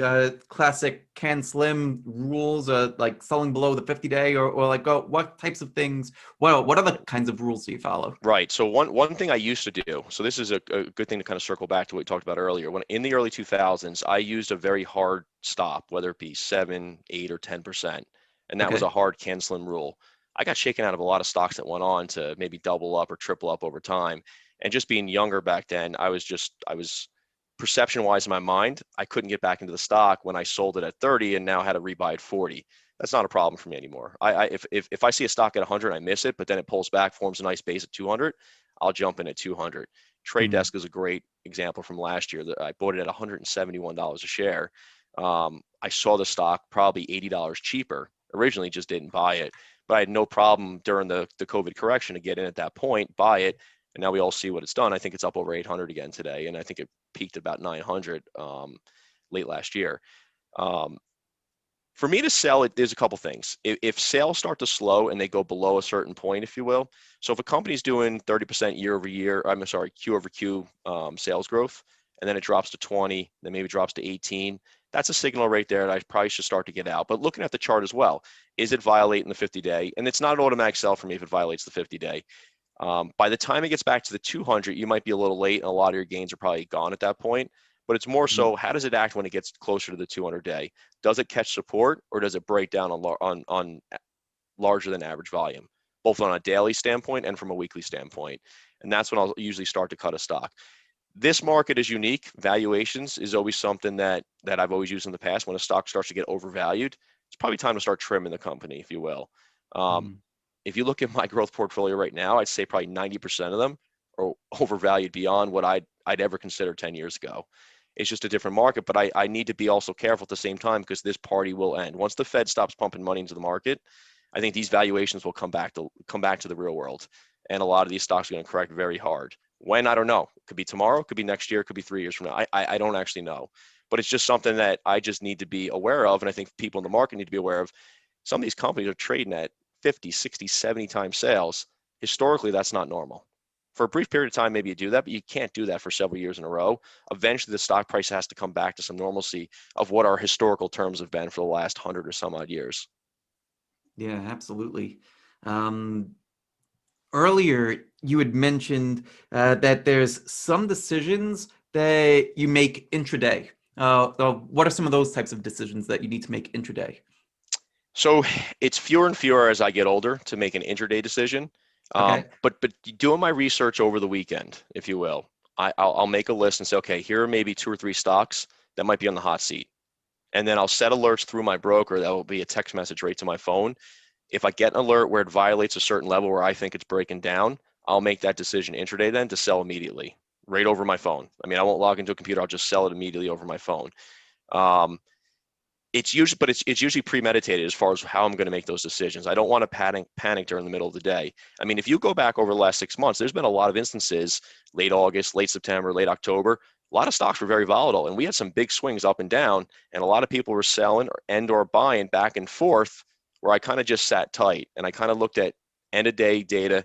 Speaker 1: classic can slim rules, like selling below the 50-day, or like what types of things? What other kinds of rules do you follow?
Speaker 3: Right. So one thing I used to do, so this is a good thing to kind of circle back to what we talked about earlier. When in the early 2000s, I used a very hard stop, whether it be 7, 8, or 10%, and that was
Speaker 1: Okay.
Speaker 3: a hard can slim rule. I got shaken out of a lot of stocks that went on to maybe double up or triple up over time. And just being younger back then, I was perception wise in my mind, I couldn't get back into the stock when I sold it at 30 and now had to rebuy at 40. That's not a problem for me anymore. If I see a stock at 100, I miss it, but then it pulls back, forms a nice base at 200, I'll jump in at 200. Trade Desk is a great example from last year. I bought it at $171 a share. I saw the stock probably $80 cheaper. Originally, just didn't buy it, but I had no problem during the COVID correction to get in at that point, buy it, and now we all see what it's done. I think it's up over 800 again today, and I think it peaked about 900 late last year. For me to sell it, there's a couple things. If sales start to slow and they go below a certain point, if you will, so if a company's doing 30% year over year, Q over Q sales growth, and then it drops to 20, then maybe drops to 18, that's a signal right there that I probably should start to get out. But looking at the chart as well, is it violating the 50-day? And it's not an automatic sell for me if it violates the 50-day. By the time it gets back to the 200, you might be a little late, and a lot of your gains are probably gone at that point. But it's more so, how does it act when it gets closer to the 200-day? Does it catch support, or does it break down on larger than average volume, both on a daily standpoint and from a weekly standpoint? And that's when I'll usually start to cut a stock. This market is unique. Valuations is always something that I've always used in the past. When a stock starts to get overvalued, it's probably time to start trimming the company, if you will. If you look at my growth portfolio right now, I'd say probably 90% of them are overvalued beyond what I'd ever consider 10 years ago. It's just a different market, but I need to be also careful at the same time, because this party will end. Once the Fed stops pumping money into the market, I think these valuations will come back to the real world. And a lot of these stocks are going to correct very hard. When, I don't know. It could be tomorrow, it could be next year, it could be 3 years from now. I don't actually know. But it's just something that I just need to be aware of. And I think people in the market need to be aware of. Some of these companies are trading at 50, 60, 70 times sales. Historically, that's not normal. For a brief period of time, maybe you do that, but you can't do that for several years in a row. Eventually, the stock price has to come back to some normalcy of what our historical terms have been for the last 100 or some odd years.
Speaker 1: Yeah, absolutely. Earlier, you had mentioned that there's some decisions that you make intraday. What are some of those types of decisions that you need to make intraday?
Speaker 3: So it's fewer and fewer as I get older to make an intraday decision.
Speaker 1: Okay.
Speaker 3: But doing my research over the weekend, if you will, I'll make a list and say, okay, here are maybe 2 or 3 stocks that might be on the hot seat. And then I'll set alerts through my broker. That will be a text message right to my phone. If I get an alert where it violates a certain level where I think it's breaking down, I'll make that decision intraday then to sell immediately, right over my phone. I mean, I won't log into a computer. I'll just sell it immediately over my phone. It's usually premeditated as far as how I'm going to make those decisions. I don't want to panic during the middle of the day. I mean, if you go back over the last 6 months, there's been a lot of instances, late August, late September, late October, a lot of stocks were very volatile, and we had some big swings up and down, and a lot of people were selling or buying back and forth, where I kind of just sat tight, and I kind of looked at end of day data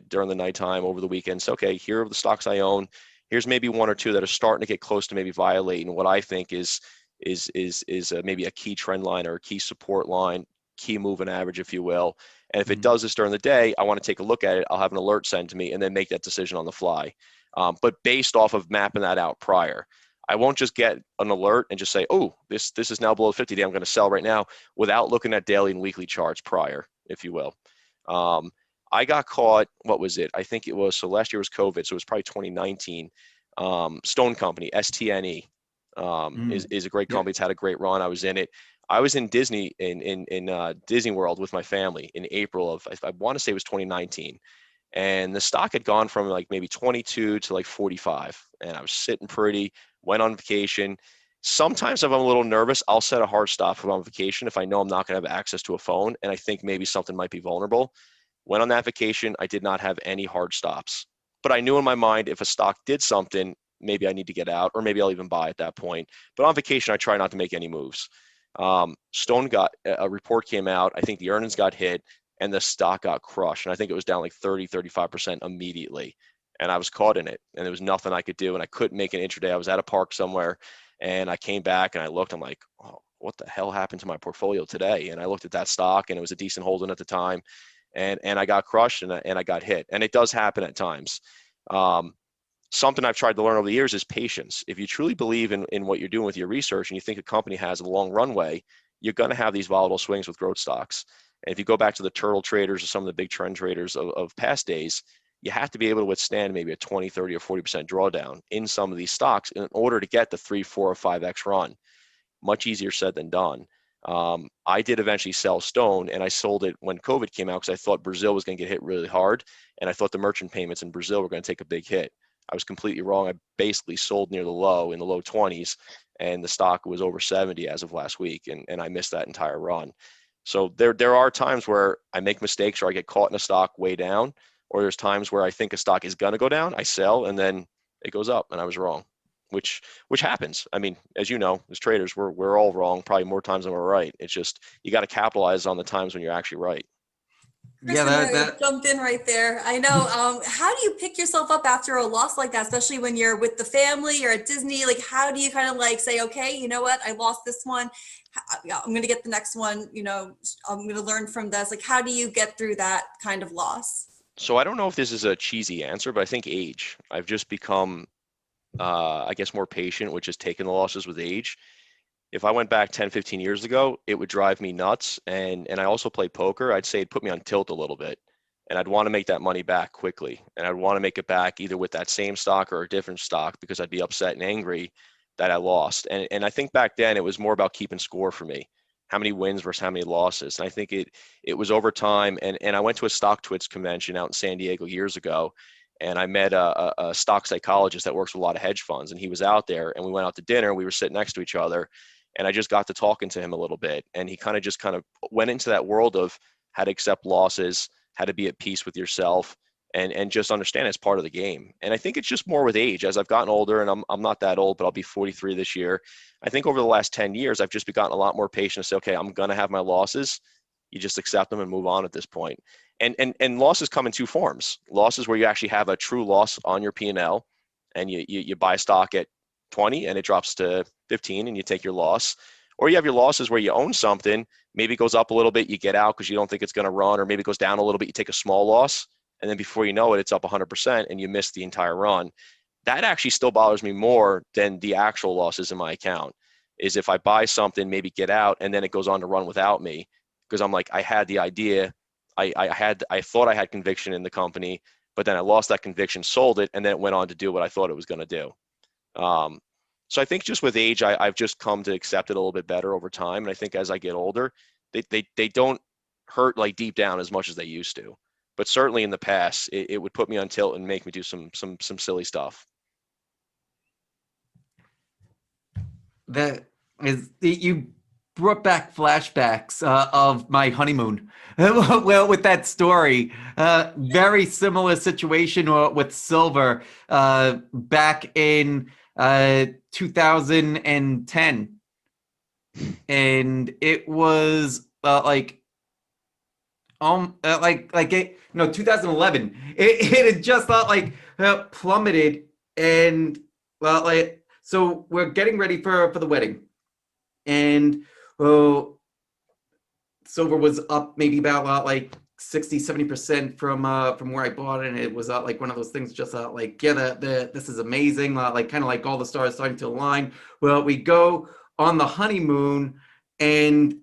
Speaker 3: during the nighttime over the weekend. So, okay, here are the stocks I own. Here's maybe 1 or 2 that are starting to get close to maybe violating what I think is maybe a key trend line or a key support line, key moving average, if you will. And if it does this during the day, I want to take a look at it. I'll have an alert sent to me and then make that decision on the fly. But based off of mapping that out prior. I won't just get an alert and just say, oh, this is now below 50-day. I'm going to sell right now, without looking at daily and weekly charts prior, if you will. I got caught, what was it? I think it was, so last year was COVID, so it was probably 2019. Stone Company, STNE, is a great company. It's had a great run. I was in it. I was in Disney, in Disney World with my family in April of, I want to say it was 2019. And the stock had gone from like maybe 22 to like 45, and I was sitting pretty, went on vacation. Sometimes if I'm a little nervous, I'll set a hard stop if I'm on vacation if I know I'm not going to have access to a phone and I think maybe something might be vulnerable. Went on that vacation, I did not have any hard stops. But I knew in my mind if a stock did something, maybe I need to get out, or maybe I'll even buy at that point. But on vacation, I try not to make any moves. Stone got a report came out. I think the earnings got hit and the stock got crushed. And I think it was down like 35% immediately. And I was caught in it, and there was nothing I could do. And I couldn't make an intraday. I was at a park somewhere, and I came back and I looked. I'm like, oh, what the hell happened to my portfolio today? And I looked at that stock, and it was a decent holding at the time, and I got crushed, and I got hit. And it does happen at times. Something I've tried to learn over the years is patience. If you truly believe in what you're doing with your research and you think a company has a long runway, you're going to have these volatile swings with growth stocks. And if you go back to the turtle traders or some of the big trend traders of past days, you have to be able to withstand maybe a 20, 30, or 40% drawdown in some of these stocks in order to get the 3, 4, or 5x run. Much easier said than done. I did eventually sell Stone, and I sold it when COVID came out because I thought Brazil was going to get hit really hard, and I thought the merchant payments in Brazil were going to take a big hit. I was completely wrong. I basically sold near the low in the low 20s, and the stock was over 70 as of last week, and I missed that entire run. So there are times where I make mistakes or I get caught in a stock way down, or there's times where I think a stock is going to go down, I sell, and then it goes up, and I was wrong, which happens. I mean, as you know, as traders, we're all wrong probably more times than we're right. It's just you got to capitalize on the times when you're actually right.
Speaker 4: Chris
Speaker 1: Yeah,
Speaker 4: and Mary
Speaker 1: that
Speaker 4: jumped in right there. I know. How do you pick yourself up after a loss like that, especially when you're with the family or at Disney? Like, how do you kind of like say, okay, you know what, I lost this one. I'm going to get the next one. You know, I'm going to learn from this. Like, how do you get through that kind of loss?
Speaker 3: So I don't know if this is a cheesy answer, but I think age. I've just become, I guess, more patient, which is taking the losses with age. If I went back 10, 15 years ago, it would drive me nuts. And I also play poker. I'd say it put me on tilt a little bit. And I'd want to make that money back quickly. And I'd want to make it back either with that same stock or a different stock because I'd be upset and angry that I lost. And I think back then it was more about keeping score for me. How many wins versus how many losses. And I think it was over time. And I went to a stock twits convention out in San Diego years ago. And I met a stock psychologist that works with a lot of hedge funds. And he was out there, and we went out to dinner. We were sitting next to each other. And I just got to talking to him a little bit. And he kind of went into that world of how to accept losses, how to be at peace with yourself, and just understand it's part of the game. And I think it's just more with age. As I've gotten older, and I'm not that old, but I'll be 43 this year. I think over the last 10 years, I've just gotten a lot more patient to say, okay, I'm going to have my losses. You just accept them and move on at this point. And losses come in two forms. Losses where you actually have a true loss on your P&L, and you buy stock at 20 and it drops to 15 and you take your loss. Or you have your losses where you own something, maybe it goes up a little bit, you get out because you don't think it's going to run, or maybe it goes down a little bit, you take a small loss, and then before you know it, it's up 100% and you miss the entire run. That actually still bothers me more than the actual losses in my account, is if I buy something, maybe get out, and then it goes on to run without me, because I'm like, I had the idea, I thought I had conviction in the company, but then I lost that conviction, sold it, and then it went on to do what I thought it was going to do. So I think just with age, I've just come to accept it a little bit better over time. And I think as I get older, they don't hurt like deep down as much as they used to. But certainly in the past, it would put me on tilt and make me do some silly stuff.
Speaker 1: that is you brought back flashbacks of my honeymoon. Well, with that story, very similar situation with silver back in 2010, and it was like it, no, 2011. It had just plummeted, and so we're getting ready for the wedding, and silver was up maybe about 60-70% from where I bought it, and it was like one of those things just this is amazing, kind of like all the stars starting to align. Well, we go on the honeymoon, and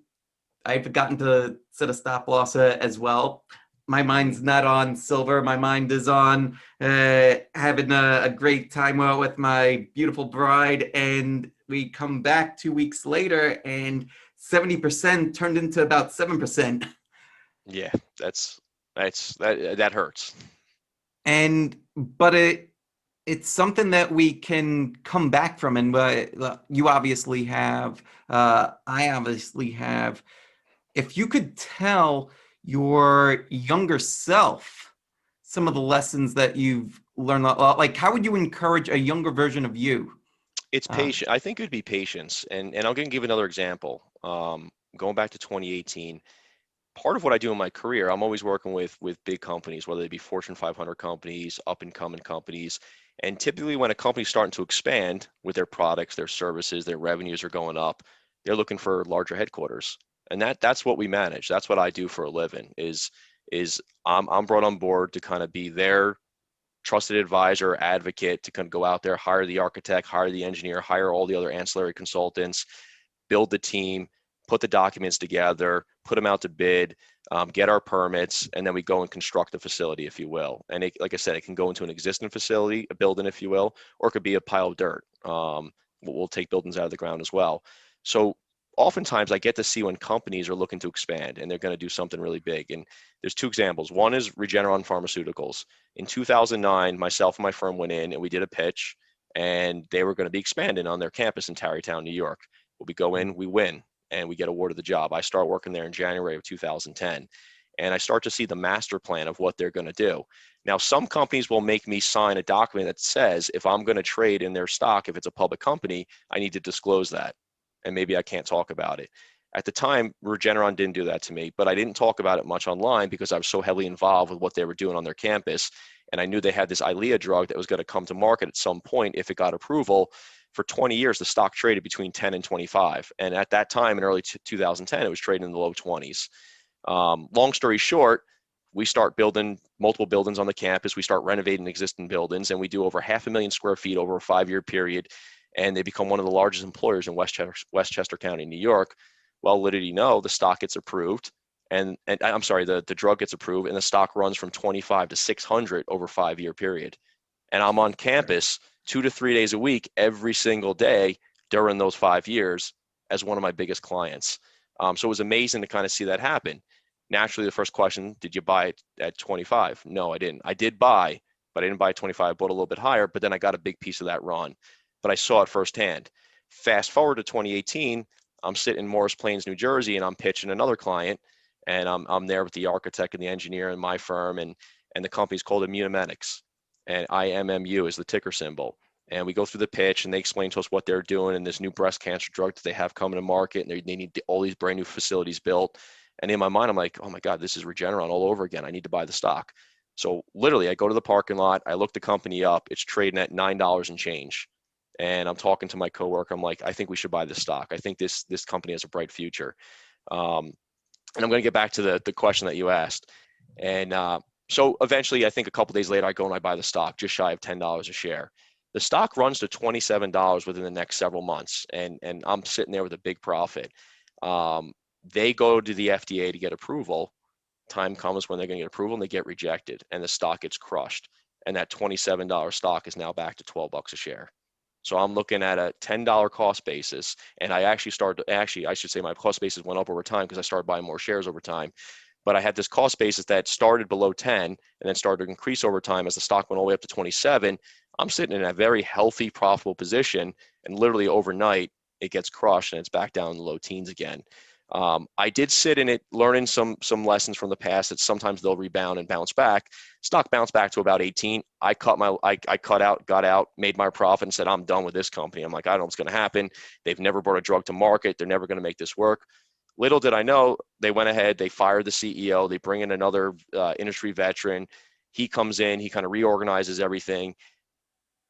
Speaker 1: I've forgotten to set a stop loss as well. My mind's not on silver. My mind is on having a great time with my beautiful bride. And we come back 2 weeks later, and 70% turned into about 7%.
Speaker 3: Yeah, that hurts.
Speaker 1: but it's something that we can come back from. And you obviously have, I obviously have. If you could tell your younger self some of the lessons that you've learned, like how would you encourage a younger version of you?
Speaker 3: It's
Speaker 1: Uh,
Speaker 3: patient. I think it would be patience. And I'm going to give another example. Going back to 2018, part of what I do in my career, I'm always working with big companies, whether they be Fortune 500 companies, up and coming companies. And typically when a company's starting to expand with their products, their services, their revenues are going up, they're looking for larger headquarters. And that's what we manage. That's what I do for a living is I'm brought on board to kind of be their trusted advisor, advocate to kind of go out there, hire the architect, hire the engineer, hire all the other ancillary consultants, build the team, put the documents together, put them out to bid, get our permits, and then we go and construct the facility, if you will. And like I said, it can go into an existing facility, a building, if you will, or it could be a pile of dirt. We'll take buildings out of the ground as well. So oftentimes I get to see when companies are looking to expand and they're going to do something really big. And there's two examples. One is Regeneron Pharmaceuticals. In 2009, myself and my firm went in and we did a pitch, and they were going to be expanding on their campus in Tarrytown, New York. We go in, we win, and we get awarded the job. I start working there in January of 2010, and I start to see the master plan of what they're going to do. Now, some companies will make me sign a document that says if I'm going to trade in their stock, if it's a public company, I need to disclose that, and maybe I can't talk about it. At the time, Regeneron didn't do that to me, but I didn't talk about it much online because I was so heavily involved with what they were doing on their campus. And I knew they had this Eylea drug that was going to come to market at some point if it got approval. For 20 years, the stock traded between 10 and 25. And at that time, in early 2010, it was trading in the low 20s. Long story short, we start building multiple buildings on the campus. We start renovating existing buildings, and we do over 500,000 square feet over a 5-year period. And they become one of the largest employers in Westchester County, New York. Well, little did you know, the stock gets approved, and I'm sorry, the drug gets approved, and the stock runs from 25 to 600 over a 5-year period. And I'm on campus 2 to 3 days a week, every single day during those 5 years as one of my biggest clients. So it was amazing to kind of see that happen. Naturally, the first question, did you buy it at 25? No, I didn't. I did buy, but I didn't buy at 25. I bought a little bit higher, but then I got a big piece of that run. But I saw it firsthand. Fast forward to 2018, I'm sitting in Morris Plains, New Jersey, and I'm pitching another client, and I'm there with the architect and the engineer in my firm, and the company's called Immunomedics, and IMMU is the ticker symbol. And we go through the pitch, and they explain to us what they're doing and this new breast cancer drug that they have coming to market, and they need all these brand new facilities built. And in my mind, I'm like, oh my God, this is Regeneron all over again. I need to buy the stock. So literally, I go to the parking lot, I look the company up. It's trading at $9 and change. And I'm talking to my coworker. I'm like, I think we should buy this stock. I think this company has a bright future. And I'm going to get back to the question that you asked. And so eventually, I think a couple days later, I go and I buy the stock, just shy of $10 a share. The stock runs to $27 within the next several months, and I'm sitting there with a big profit. They go to the FDA to get approval. Time comes when they're going to get approval, and they get rejected, and the stock gets crushed. And that $27 stock is now back to $12 a share. So I'm looking at a $10 cost basis, and I actually I should say my cost basis went up over time because I started buying more shares over time. But I had this cost basis that started below 10 and then started to increase over time as the stock went all the way up to 27. I'm sitting in a very healthy, profitable position, and literally overnight it gets crushed and it's back down in the low teens again. I did sit in it learning some lessons from the past that sometimes they'll rebound and bounce back. Stock bounced back to about 18. I got out, made my profit, and said, I'm done with this company. I'm like, I don't know what's going to happen. They've never brought a drug to market. They're never going to make this work. Little did I know, they went ahead, they fired the CEO, they bring in another industry veteran. He comes in, he kind of reorganizes everything.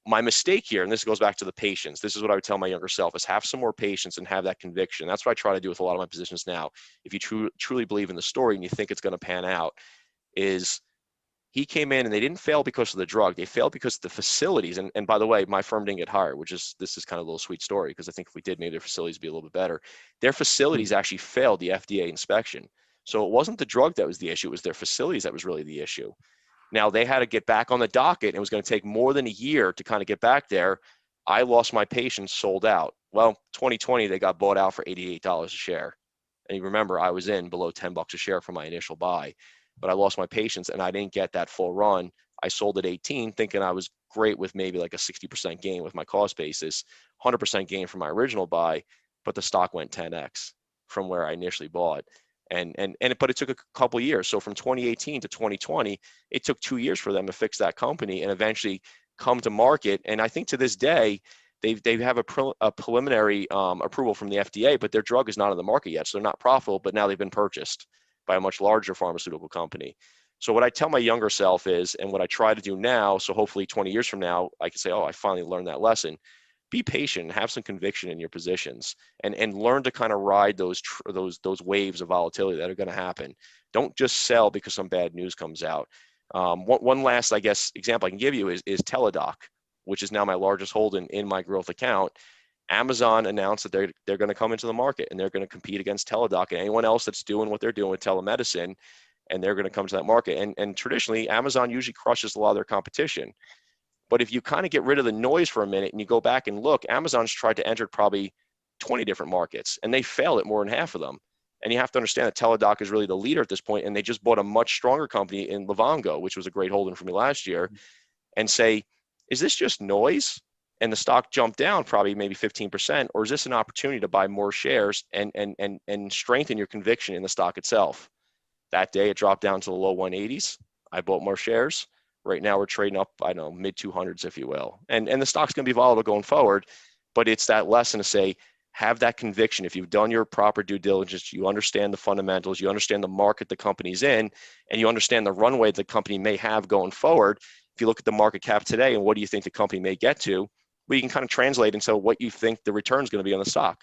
Speaker 3: My mistake here, and this goes back to the patience, this is what I would tell my younger self, is have some more patience and have that conviction. That's what I try to do with a lot of my positions now. If you truly believe in the story and you think it's going to pan out, is he came in and they didn't fail because of the drug. They failed because of the facilities. And by the way, my firm didn't get hired, this is kind of a little sweet story, because I think if we did, maybe their facilities would be a little bit better. Their facilities actually failed the FDA inspection. So it wasn't the drug that was the issue, it was their facilities that was really the issue. Now they had to get back on the docket, and it was going to take more than a year to kind of get back there. I lost my patience, sold out. Well, 2020, they got bought out for $88 a share. And you remember, I was in below $10 a share for my initial buy, but I lost my patience and I didn't get that full run. I sold at 18 thinking I was great with maybe like a 60% gain with my cost basis, 100% gain from my original buy, but the stock went 10x from where I initially bought. But it took a couple years. So from 2018 to 2020, it took 2 years for them to fix that company and eventually come to market. And I think to this day, they have a preliminary approval from the FDA, but their drug is not on the market yet. So they're not profitable, but now they've been purchased by a much larger pharmaceutical company. So what I tell my younger self is, and what I try to do now, so hopefully 20 years from now, I can say, oh, I finally learned that lesson. Be patient and have some conviction in your positions, and learn to kind of ride those waves of volatility that are going to happen. Don't just sell because some bad news comes out. One last, I guess, example I can give you is Teladoc, which is now my largest holding in my growth account. Amazon announced that they're going to come into the market and they're going to compete against Teladoc and anyone else that's doing what they're doing with telemedicine, and they're going to come to that market. And traditionally, Amazon usually crushes a lot of their competition. But if you kind of get rid of the noise for a minute and you go back and look, Amazon's tried to enter probably 20 different markets and they failed at more than half of them. And you have to understand that Teladoc is really the leader at this point, and they just bought a much stronger company in Livongo, which was a great holding for me last year, and say, is this just noise? And the stock jumped down probably maybe 15%, or is this an opportunity to buy more shares and strengthen your conviction in the stock itself? That day it dropped down to the low 180s. I bought more shares. Right now we're trading up, I don't know, mid 200s, if you will. And the stock's going to be volatile going forward, but it's that lesson to say, have that conviction. If you've done your proper due diligence, you understand the fundamentals, you understand the market the company's in, and you understand the runway the company may have going forward. If you look at the market cap today and what do you think the company may get to, well, you can kind of translate into what you think the return is going to be on the stock.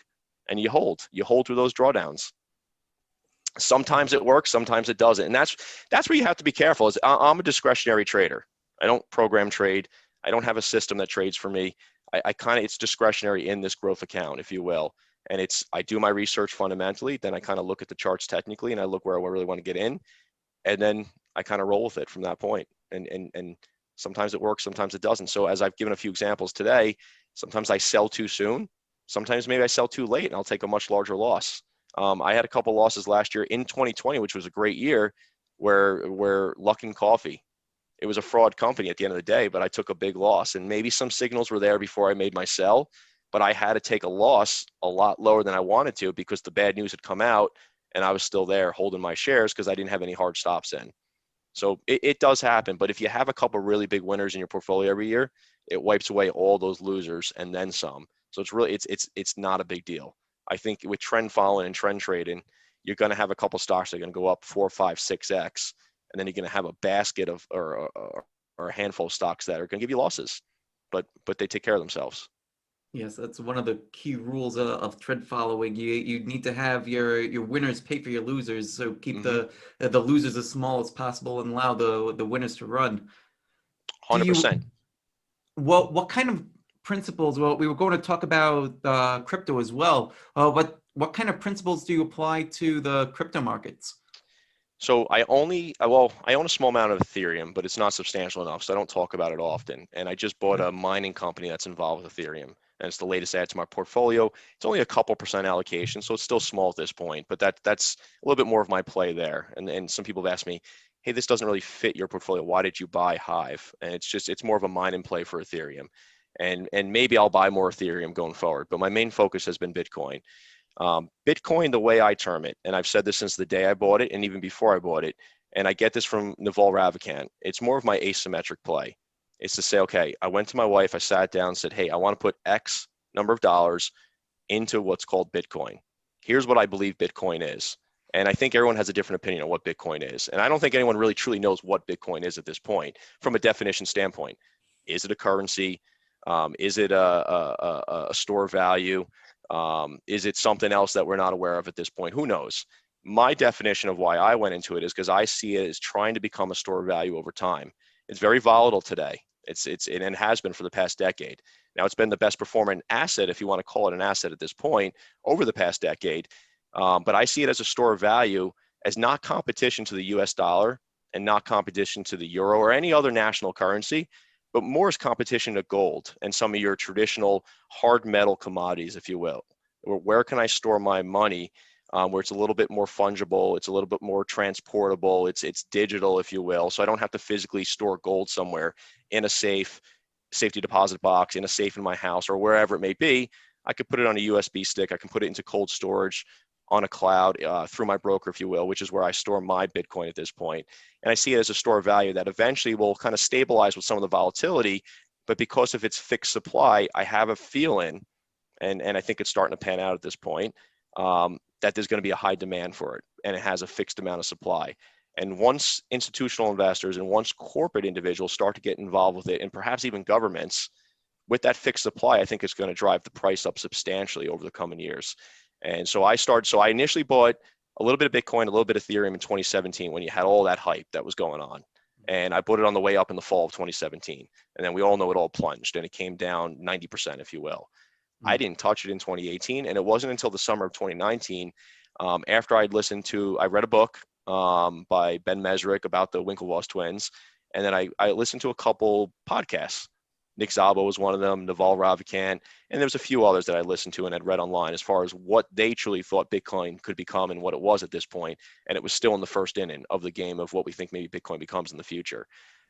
Speaker 3: And you hold through those drawdowns. Sometimes it works, sometimes it doesn't. And that's where you have to be careful. Is I'm a discretionary trader. I don't program trade. I don't have a system that trades for me. I kind of, it's discretionary in this growth account, if you will. And I do my research fundamentally, then I kind of look at the charts technically, and I look where I really want to get in. And then I kind of roll with it from that point. And sometimes it works, sometimes it doesn't. So as I've given a few examples today, sometimes I sell too soon. Sometimes maybe I sell too late and I'll take a much larger loss. I had a couple losses last year in 2020, which was a great year, where Luckin Coffee, it was a fraud company at the end of the day, but I took a big loss, and maybe some signals were there before I made my sell, but I had to take a loss a lot lower than I wanted to because the bad news had come out and I was still there holding my shares because I didn't have any hard stops in. So it does happen, but if you have a couple really big winners in your portfolio every year, it wipes away all those losers and then some. So it's really, it's not a big deal. I think with trend following and trend trading, you're going to have a couple stocks that are going to go up 4, 5, 6x, and then you're going to have a basket of or a handful of stocks that are going to give you losses, but they take care of themselves.
Speaker 1: Yes, that's one of the key rules of trend following. You need to have your winners pay for your losers, so keep the losers as small as possible and allow the winners to run. Do you
Speaker 3: 100%.
Speaker 1: what kind of principles? Well, we were going to talk about crypto as well. What kind of principles do you apply to the crypto markets?
Speaker 3: So I own a small amount of Ethereum, but it's not substantial enough, so I don't talk about it often. And I just bought a mining company that's involved with Ethereum, and it's the latest add to my portfolio. It's only a couple percent allocation, so it's still small at this point, but that's a little bit more of my play there. And some people have asked me, hey, this doesn't really fit your portfolio. Why did you buy Hive? And it's more of a mine and play for Ethereum. And maybe I'll buy more Ethereum going forward, but my main focus has been Bitcoin. Bitcoin, the way I term it, and I've said this since the day I bought it and even before I bought it, and I get this from Naval Ravikant, it's more of my asymmetric play. It's to say, okay, I went to my wife, I sat down and said, hey, I want to put X number of dollars into what's called Bitcoin. Here's what I believe Bitcoin is. And I think everyone has a different opinion on what Bitcoin is. And I don't think anyone really truly knows what Bitcoin is at this point from a definition standpoint. Is it a currency? Is it a store of value? Is it something else that we're not aware of at this point? Who knows? My definition of why I went into it is because I see it as trying to become a store of value over time. It's very volatile today. It has been for the past decade. Now it's been the best performing asset, if you want to call it an asset at this point, over the past decade. But I see it as a store of value, as not competition to the US dollar and not competition to the euro or any other national currency, but more as competition to gold and some of your traditional hard metal commodities, if you will. Where can I store my money where it's a little bit more fungible, it's a little bit more transportable, it's digital, if you will. So I don't have to physically store gold somewhere in a safe, safety deposit box, in a safe in my house, or wherever it may be. I could put it on a USB stick. I can put it into cold storage on a cloud through my broker, if you will, which is where I store my Bitcoin at this point. And I see it as a store of value that eventually will kind of stabilize with some of the volatility. But because of its fixed supply, I have a feeling, and I think it's starting to pan out at this point, that there's going to be a high demand for it, and it has a fixed amount of supply. And once institutional investors and once corporate individuals start to get involved with it, and perhaps even governments, with that fixed supply, I think it's going to drive the price up substantially over the coming years. And so I initially bought a little bit of Bitcoin, a little bit of Ethereum in 2017 when you had all that hype that was going on. And I bought it on the way up in the fall of 2017. And then we all know it all plunged and it came down 90%, if you will. I didn't touch it in 2018. And it wasn't until the summer of 2019, after I read a book by Ben Mesrick about the Winklevoss twins. And then I listened to a couple podcasts. Nick Szabo was one of them, Naval Ravikant, and there was a few others that I listened to and had read online as far as what they truly thought Bitcoin could become and what it was at this point. And it was still in the first inning of the game of what we think maybe Bitcoin becomes in the future.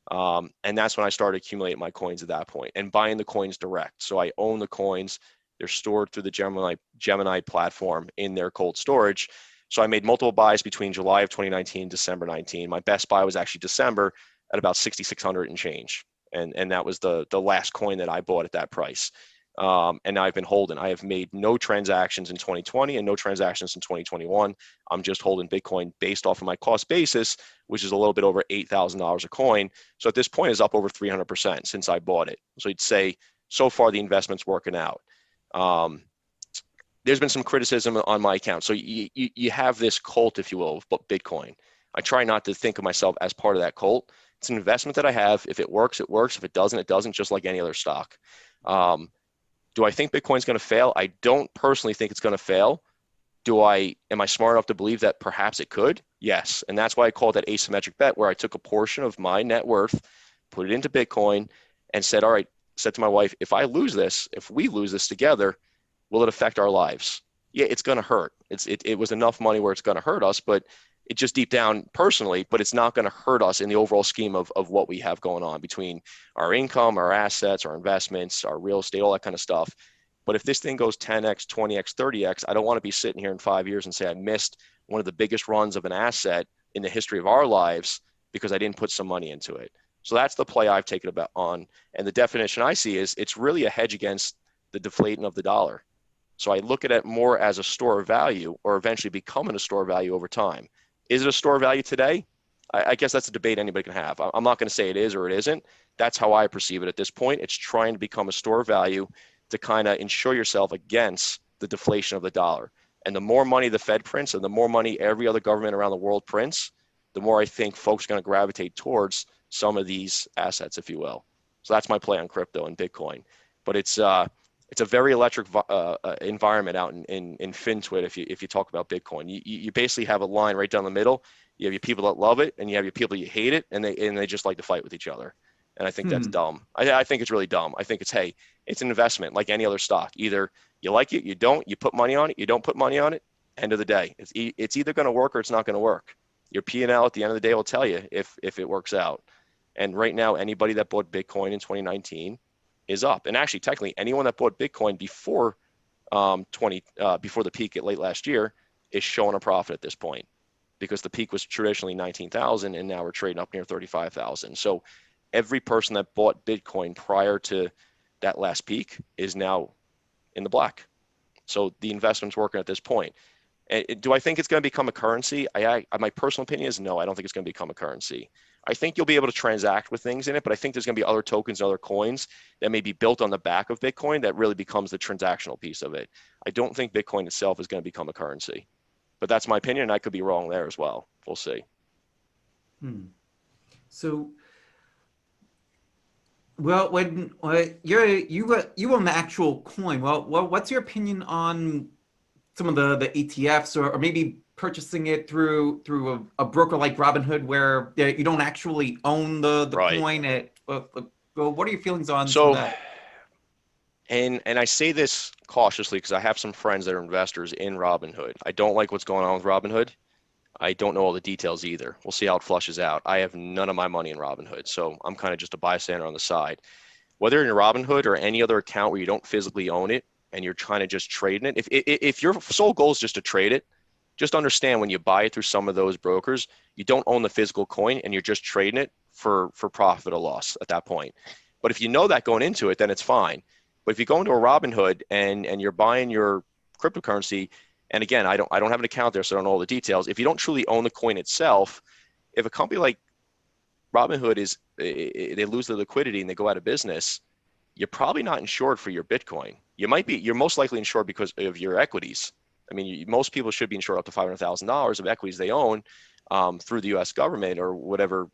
Speaker 3: And that's when I started accumulating my coins at that point and buying the coins direct. So I own the coins. They're stored through the Gemini platform in their cold storage. So I made multiple buys between July of 2019 and December 19. My best buy was actually December at about 6,600 and change. And that was the last coin that I bought at that price. And now I've been holding. I have made no transactions in 2020 and no transactions in 2021. I'm just holding Bitcoin based off of my cost basis, which is a little bit over $8,000 a coin. So at this point, it's up over 300% since I bought it. So you'd say so far the investment's working out. There's been some criticism on my account. So you have this cult, if you will, of Bitcoin. I try not to think of myself as part of that cult. It's an investment that I have. If it works, it works. If it doesn't, it doesn't, just like any other stock. Do I think Bitcoin's going to fail? I don't personally think it's going to fail. Am I smart enough to believe that perhaps it could? Yes. And that's why I call it that asymmetric bet, where I took a portion of my net worth, put it into Bitcoin, and said to my wife, if we lose this together, will it affect our lives? Yeah, it's going to hurt. It was enough money where it's going to hurt us, but it just deep down personally, but it's not going to hurt us in the overall scheme of what we have going on between our income, our assets, our investments, our real estate, all that kind of stuff. But if this thing goes 10x, 20x, 30x, I don't want to be sitting here in 5 years and say I missed one of the biggest runs of an asset in the history of our lives because I didn't put some money into it. So that's the play I've taken about on. And the definition I see is it's really a hedge against the deflating of the dollar. So I look at it more as a store of value, or eventually becoming a store of value over time. Is it a store of value today? I guess that's a debate anybody can have. I'm not going to say it is or it isn't. That's how I perceive it at this point. It's trying to become a store of value to kind of insure yourself against the deflation of the dollar. And the more money the Fed prints and the more money every other government around the world prints, the more I think folks are going to gravitate towards some of these assets, if you will. So that's my play on crypto and Bitcoin. But it's a very electric environment out in FinTwit if you talk about Bitcoin. You basically have a line right down the middle. You have your people that love it, and you have your people that hate it, and they just like to fight with each other. And I think that's dumb. I think it's really dumb. I think it's an investment like any other stock. Either you like it, you don't, you put money on it, you don't put money on it. End of the day, it's either going to work or it's not going to work. Your P&L at the end of the day will tell you if it works out. And right now, anybody that bought Bitcoin in 2019 is up. And actually, technically, anyone that bought Bitcoin before the peak at late last year is showing a profit at this point, because the peak was traditionally 19,000 and now we're trading up near 35,000. So every person that bought Bitcoin prior to that last peak is now in the black. So the investment's working at this point. Do I think it's going to become a currency? My personal opinion is no, I don't think it's going to become a currency. I think you'll be able to transact with things in it, but I think there's going to be other tokens, other coins that may be built on the back of Bitcoin that really becomes the transactional piece of it. I don't think Bitcoin itself is going to become a currency, but that's my opinion. And I could be wrong there as well. We'll see.
Speaker 1: So, well, when you own the actual coin, well, what's your opinion on some of the ETFs, or maybe purchasing it through a broker like Robinhood, where you don't actually own the
Speaker 3: Right.
Speaker 1: coin? Well, what are your feelings on
Speaker 3: So
Speaker 1: that?
Speaker 3: And I say this cautiously because I have some friends that are investors in Robinhood. I don't like what's going on with Robinhood. I don't know all the details either. We'll see how it flushes out. I have none of my money in Robinhood, so I'm kind of just a bystander on the side. Whether in Robinhood or any other account where you don't physically own it and you're trying to just trade in it, if your sole goal is just to trade it, just understand when you buy it through some of those brokers, you don't own the physical coin and you're just trading it for profit or loss at that point. But if you know that going into it, then it's fine. But if you go into a Robinhood and you're buying your cryptocurrency, and again, I don't have an account there, so I don't know all the details. If you don't truly own the coin itself, if a company like Robinhood they lose their liquidity and they go out of business, you're probably not insured for your Bitcoin. You're most likely insured because of your equities. I mean, most people should be insured up to $500,000 of equities they own through the U.S. government or whatever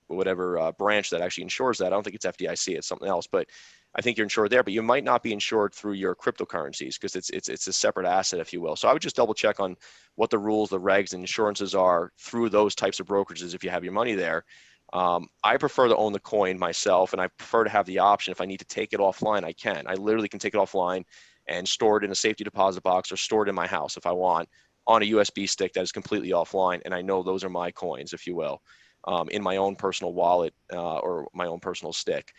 Speaker 3: branch that actually insures that. I don't think it's FDIC; it's something else. But I think you're insured there. But you might not be insured through your cryptocurrencies because it's a separate asset, if you will. So I would just double check on what the rules, the regs, and insurances are through those types of brokerages if you have your money there. I prefer to own the coin myself, and I prefer to have the option if I need to take it offline, I can. I literally can take it offline and store it in a safety deposit box or store it in my house if I want on a USB stick that is completely offline. And I know those are my coins, if you will, in my own personal wallet or my own personal stick.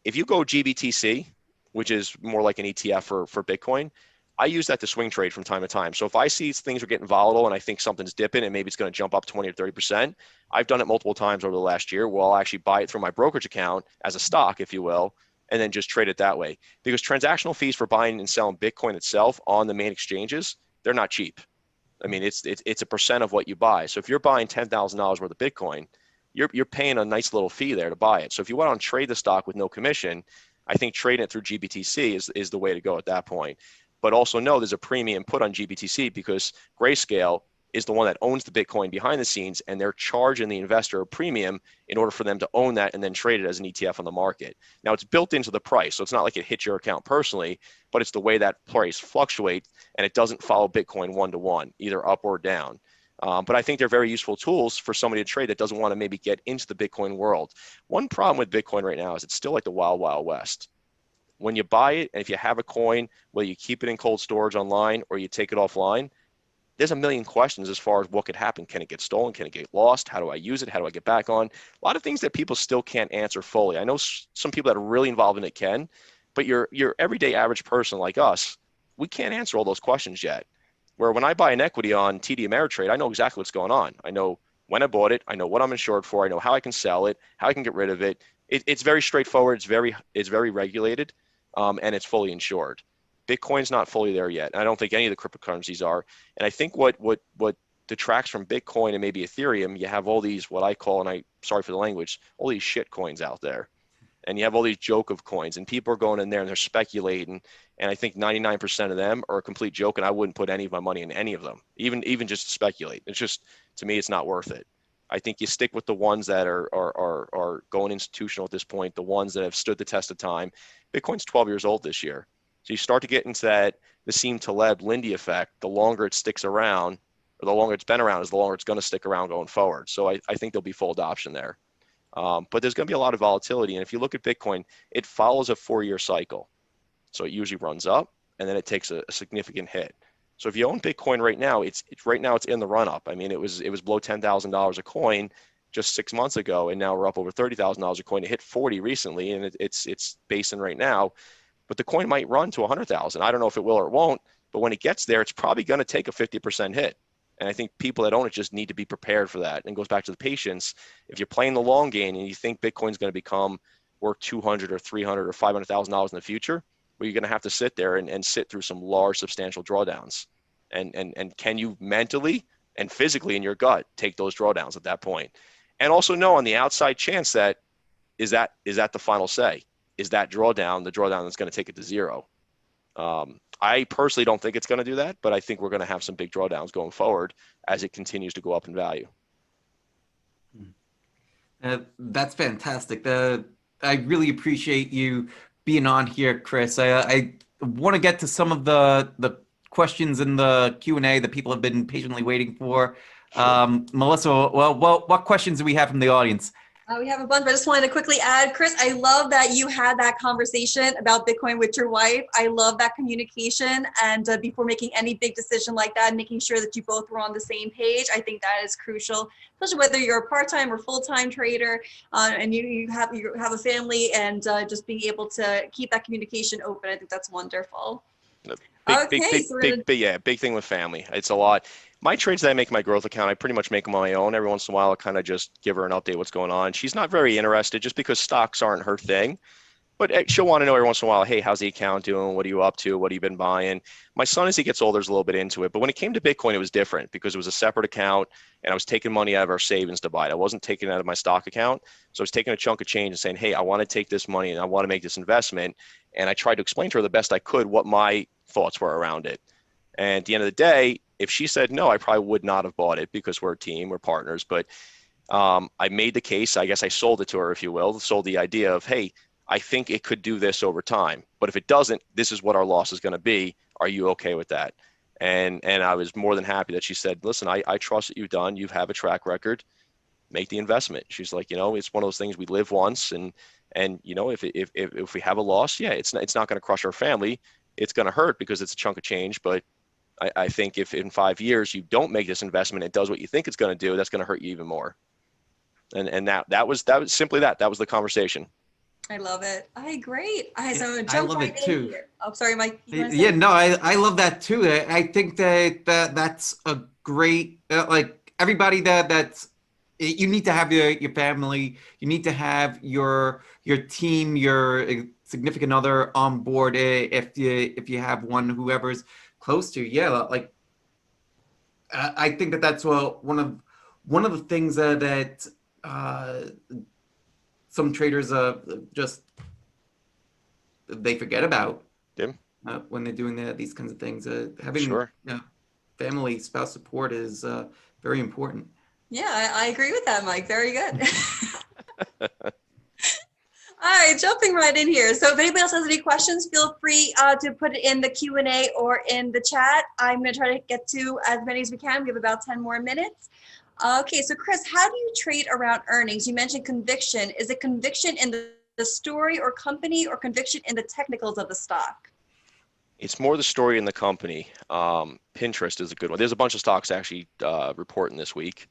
Speaker 3: If you go GBTC, which is more like an ETF for Bitcoin, I use that to swing trade from time to time. So if I see things are getting volatile and I think something's dipping and maybe it's going to jump up 20 or 30%, I've done it multiple times over the last year where I'll actually buy it through my brokerage account as a stock, if you will, and then just trade it that way. Because transactional fees for buying and selling Bitcoin itself on the main exchanges, they're not cheap. I mean, it's a percent of what you buy. So if you're buying $10,000 worth of Bitcoin, you're paying a nice little fee there to buy it. So if you want to trade the stock with no commission, I think trading it through GBTC is the way to go at that point. But also know there's a premium put on GBTC because Grayscale is the one that owns the Bitcoin behind the scenes, and they're charging the investor a premium in order for them to own that and then trade it as an ETF on the market. Now, it's built into the price, so it's not like it hits your account personally, but it's the way that price fluctuates, and it doesn't follow Bitcoin one-to-one, either up or down. But I think they're very useful tools for somebody to trade that doesn't want to maybe get into the Bitcoin world. One problem with Bitcoin right now is it's still like the wild, wild west. When you buy it, and if you have a coin, whether you keep it in cold storage online or you take it offline, there's a million questions as far as what could happen. Can it get stolen? Can it get lost? How do I use it? How do I get back on? A lot of things that people still can't answer fully. I know some people that are really involved in it can, but your everyday average person like us, we can't answer all those questions yet. Where when I buy an equity on TD Ameritrade, I know exactly what's going on. I know when I bought it. I know what I'm insured for. I know how I can sell it, how I can get rid of it. It's very straightforward. It's very regulated, and it's fully insured. Bitcoin's not fully there yet. I don't think any of the cryptocurrencies are. And I think what detracts from Bitcoin and maybe Ethereum, you have all these, what I call, and I sorry for the language, all these shit coins out there. And you have all these joke of coins, and people are going in there and they're speculating. And I think 99% of them are a complete joke, and I wouldn't put any of my money in any of them, even just to speculate. It's just, to me, it's not worth it. I think you stick with the ones that are going institutional at this point, the ones that have stood the test of time. Bitcoin's 12 years old this year. So you start to get into that Nassim Taleb Lindy effect. The longer it sticks around, or the longer it's been around, is the longer it's going to stick around going forward. So I think there'll be full adoption there. But there's going to be a lot of volatility. And if you look at Bitcoin, it follows a 4-year cycle. So it usually runs up and then it takes a significant hit. So if you own Bitcoin right now, it's in the run up. I mean, it was below $10,000 a coin just 6 months ago, and now we're up over $30,000 a coin. It hit 40 recently, and it's basing right now. But the coin might run to 100,000. I don't know if it will or it won't, but when it gets there, it's probably going to take a 50% hit. And I think people that own it just need to be prepared for that. And it goes back to the patience. If you're playing the long game and you think Bitcoin's going to become worth $200 or $300 or $500,000 in the future, well, you're going to have to sit there and sit through some large, substantial drawdowns. And can you mentally and physically in your gut take those drawdowns at that point? And also know on the outside chance that is that the final say? Is that drawdown the drawdown that's going to take it to zero? I personally don't think it's going to do that, but I think we're going to have some big drawdowns going forward as it continues to go up in value.
Speaker 1: That's fantastic. I really appreciate you being on here, Chris. I want to get to some of the questions in the Q&A that people have been patiently waiting for. Sure. Melissa, well, what questions do we have from the audience?
Speaker 4: We have a bunch, but I just wanted to quickly add, Chris, I love that you had that conversation about Bitcoin with your wife. I love that communication. And before making any big decision like that, making sure that you both were on the same page, I think that is crucial, especially whether you're a part-time or full-time trader and you have a family, and just being able to keep that communication open. I think that's wonderful. Okay, so
Speaker 3: Big thing with family. It's a lot. My trades that I make in my growth account, I pretty much make them on my own. Every once in a while, I kind of just give her an update what's going on. She's not very interested just because stocks aren't her thing. But she'll want to know every once in a while, hey, how's the account doing? What are you up to? What have you been buying? My son, as he gets older, is a little bit into it. But when it came to Bitcoin, it was different because it was a separate account and I was taking money out of our savings to buy it. I wasn't taking it out of my stock account. So I was taking a chunk of change and saying, hey, I want to take this money and I want to make this investment. And I tried to explain to her the best I could what my thoughts were around it. And at the end of the day, if she said no, I probably would not have bought it because we're a team, we're partners. But I made the case. I guess I sold it to her, if you will, sold the idea of, hey, I think it could do this over time. But if it doesn't, this is what our loss is going to be. Are you okay with that? And I was more than happy that she said, listen, I trust what you've done. You have a track record. Make the investment. She's like, it's one of those things, we live once. And if we have a loss, yeah, it's not going to crush our family. It's going to hurt because it's a chunk of change. But I think if in 5 years you don't make this investment, it does what you think it's going to do, that's going to hurt you even more. And that was simply that. That was the conversation.
Speaker 4: I love it. Great. So I'm gonna
Speaker 1: I
Speaker 4: jump
Speaker 1: love
Speaker 4: right
Speaker 1: it
Speaker 4: in
Speaker 1: too.
Speaker 4: here. Oh, sorry, Mike.
Speaker 1: Yeah, no, I love that too. I think that's a great, like everybody that's, you need to have your family, you need to have your team, your significant other on board, if you have one, whoever's close to you. Yeah, like I think that's one of the things that some traders just they forget about
Speaker 3: Tim?
Speaker 1: when they're doing these kinds of things. Having
Speaker 3: Sure.
Speaker 1: family, spouse support is very important.
Speaker 4: Yeah, I agree with that, Mike. Very good. All right, jumping right in here. So if anybody else has any questions, feel free to put it in the Q&A or in the chat. I'm going to try to get to as many as we can. We have about 10 more minutes. Okay, so Chris, how do you trade around earnings? You mentioned conviction. Is it conviction in the story or company, or conviction in the technicals of the stock?
Speaker 3: It's more the story in the company. Pinterest is a good one. There's a bunch of stocks actually reporting this week.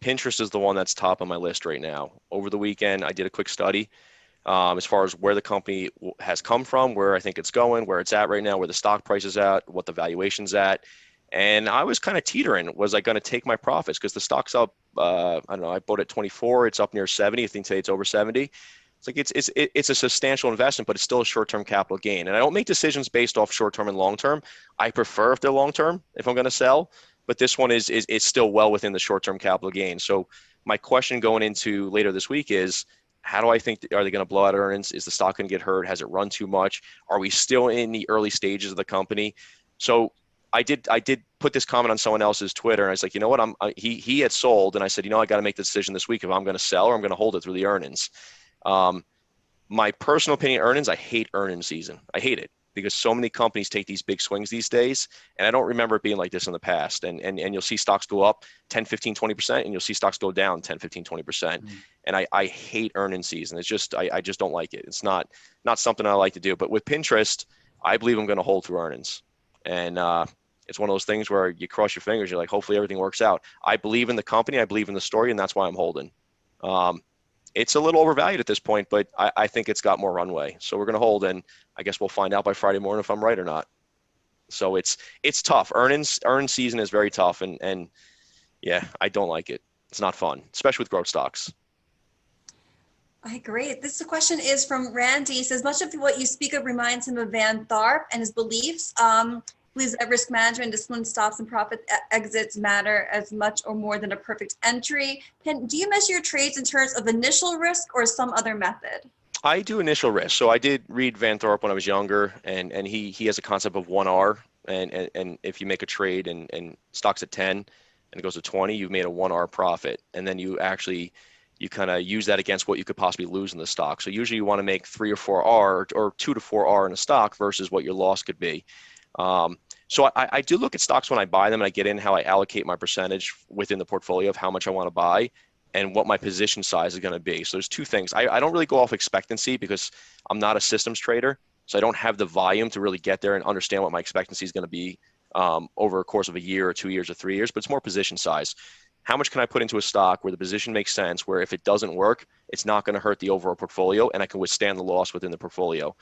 Speaker 3: Pinterest is the one that's top on my list right now. Over the weekend, I did a quick study as far as where the company has come from, where I think it's going, where it's at right now, where the stock price is at, what the valuation's at. And I was kind of teetering. Was I going to take my profits? Because the stock's up, I don't know, I bought at 24. It's up near 70. I think today it's over 70. It's like it's a substantial investment, but it's still a short-term capital gain. And I don't make decisions based off short-term and long-term. I prefer if they're long-term if I'm going to sell. But this one is still well within the short-term capital gain. So my question going into later this week is, how do I think, are they going to blow out earnings? Is the stock going to get hurt? Has it run too much? Are we still in the early stages of the company? So I did put this comment on someone else's Twitter, and I was like, you know what? He had sold, and I said, I got to make the decision this week if I'm going to sell or I'm going to hold it through the earnings. My personal opinion, earnings, I hate earnings season. I hate it because so many companies take these big swings these days, and I don't remember it being like this in the past. And you'll see stocks go up 10, 15, 20%, and you'll see stocks go down 10, 15, 20%. And I hate earnings season. It's just, I just don't like it. It's not something I like to do. But with Pinterest, I believe I'm going to hold through earnings. And it's one of those things where you cross your fingers. You're like, hopefully everything works out. I believe in the company. I believe in the story, and that's why I'm holding. It's a little overvalued at this point, but I think it's got more runway. So we're going to hold, and I guess we'll find out by Friday morning if I'm right or not. So it's tough. Earnings season is very tough, and yeah, I don't like it. It's not fun, especially with growth stocks.
Speaker 4: Great. This question is from Randy. He says, much of what you speak of reminds him of Van Tharp and his beliefs. Believes that risk management, discipline, stops, and profit exits matter as much or more than a perfect entry. Do you measure your trades in terms of initial risk or some other method?
Speaker 3: I do initial risk. So I did read Van Tharp when I was younger, and he has a concept of 1R. And if you make a trade and stock's at 10 and it goes to 20, you've made a 1R profit. And then you kind of use that against what you could possibly lose in the stock. So usually you want to make 3 or 4R or 2 to 4R in a stock versus what your loss could be. So I do look at stocks when I buy them, and I get in how I allocate my percentage within the portfolio of how much I want to buy. and what my position size is going to be. So there's two things. I don't really go off expectancy because I'm not a systems trader. So I don't have the volume to really get there and understand what my expectancy is going to be over a course of a year or 2 years or 3 years, but it's more position size. How much can I put into a stock where the position makes sense, where if it doesn't work, it's not going to hurt the overall portfolio and I can withstand the loss within the portfolio.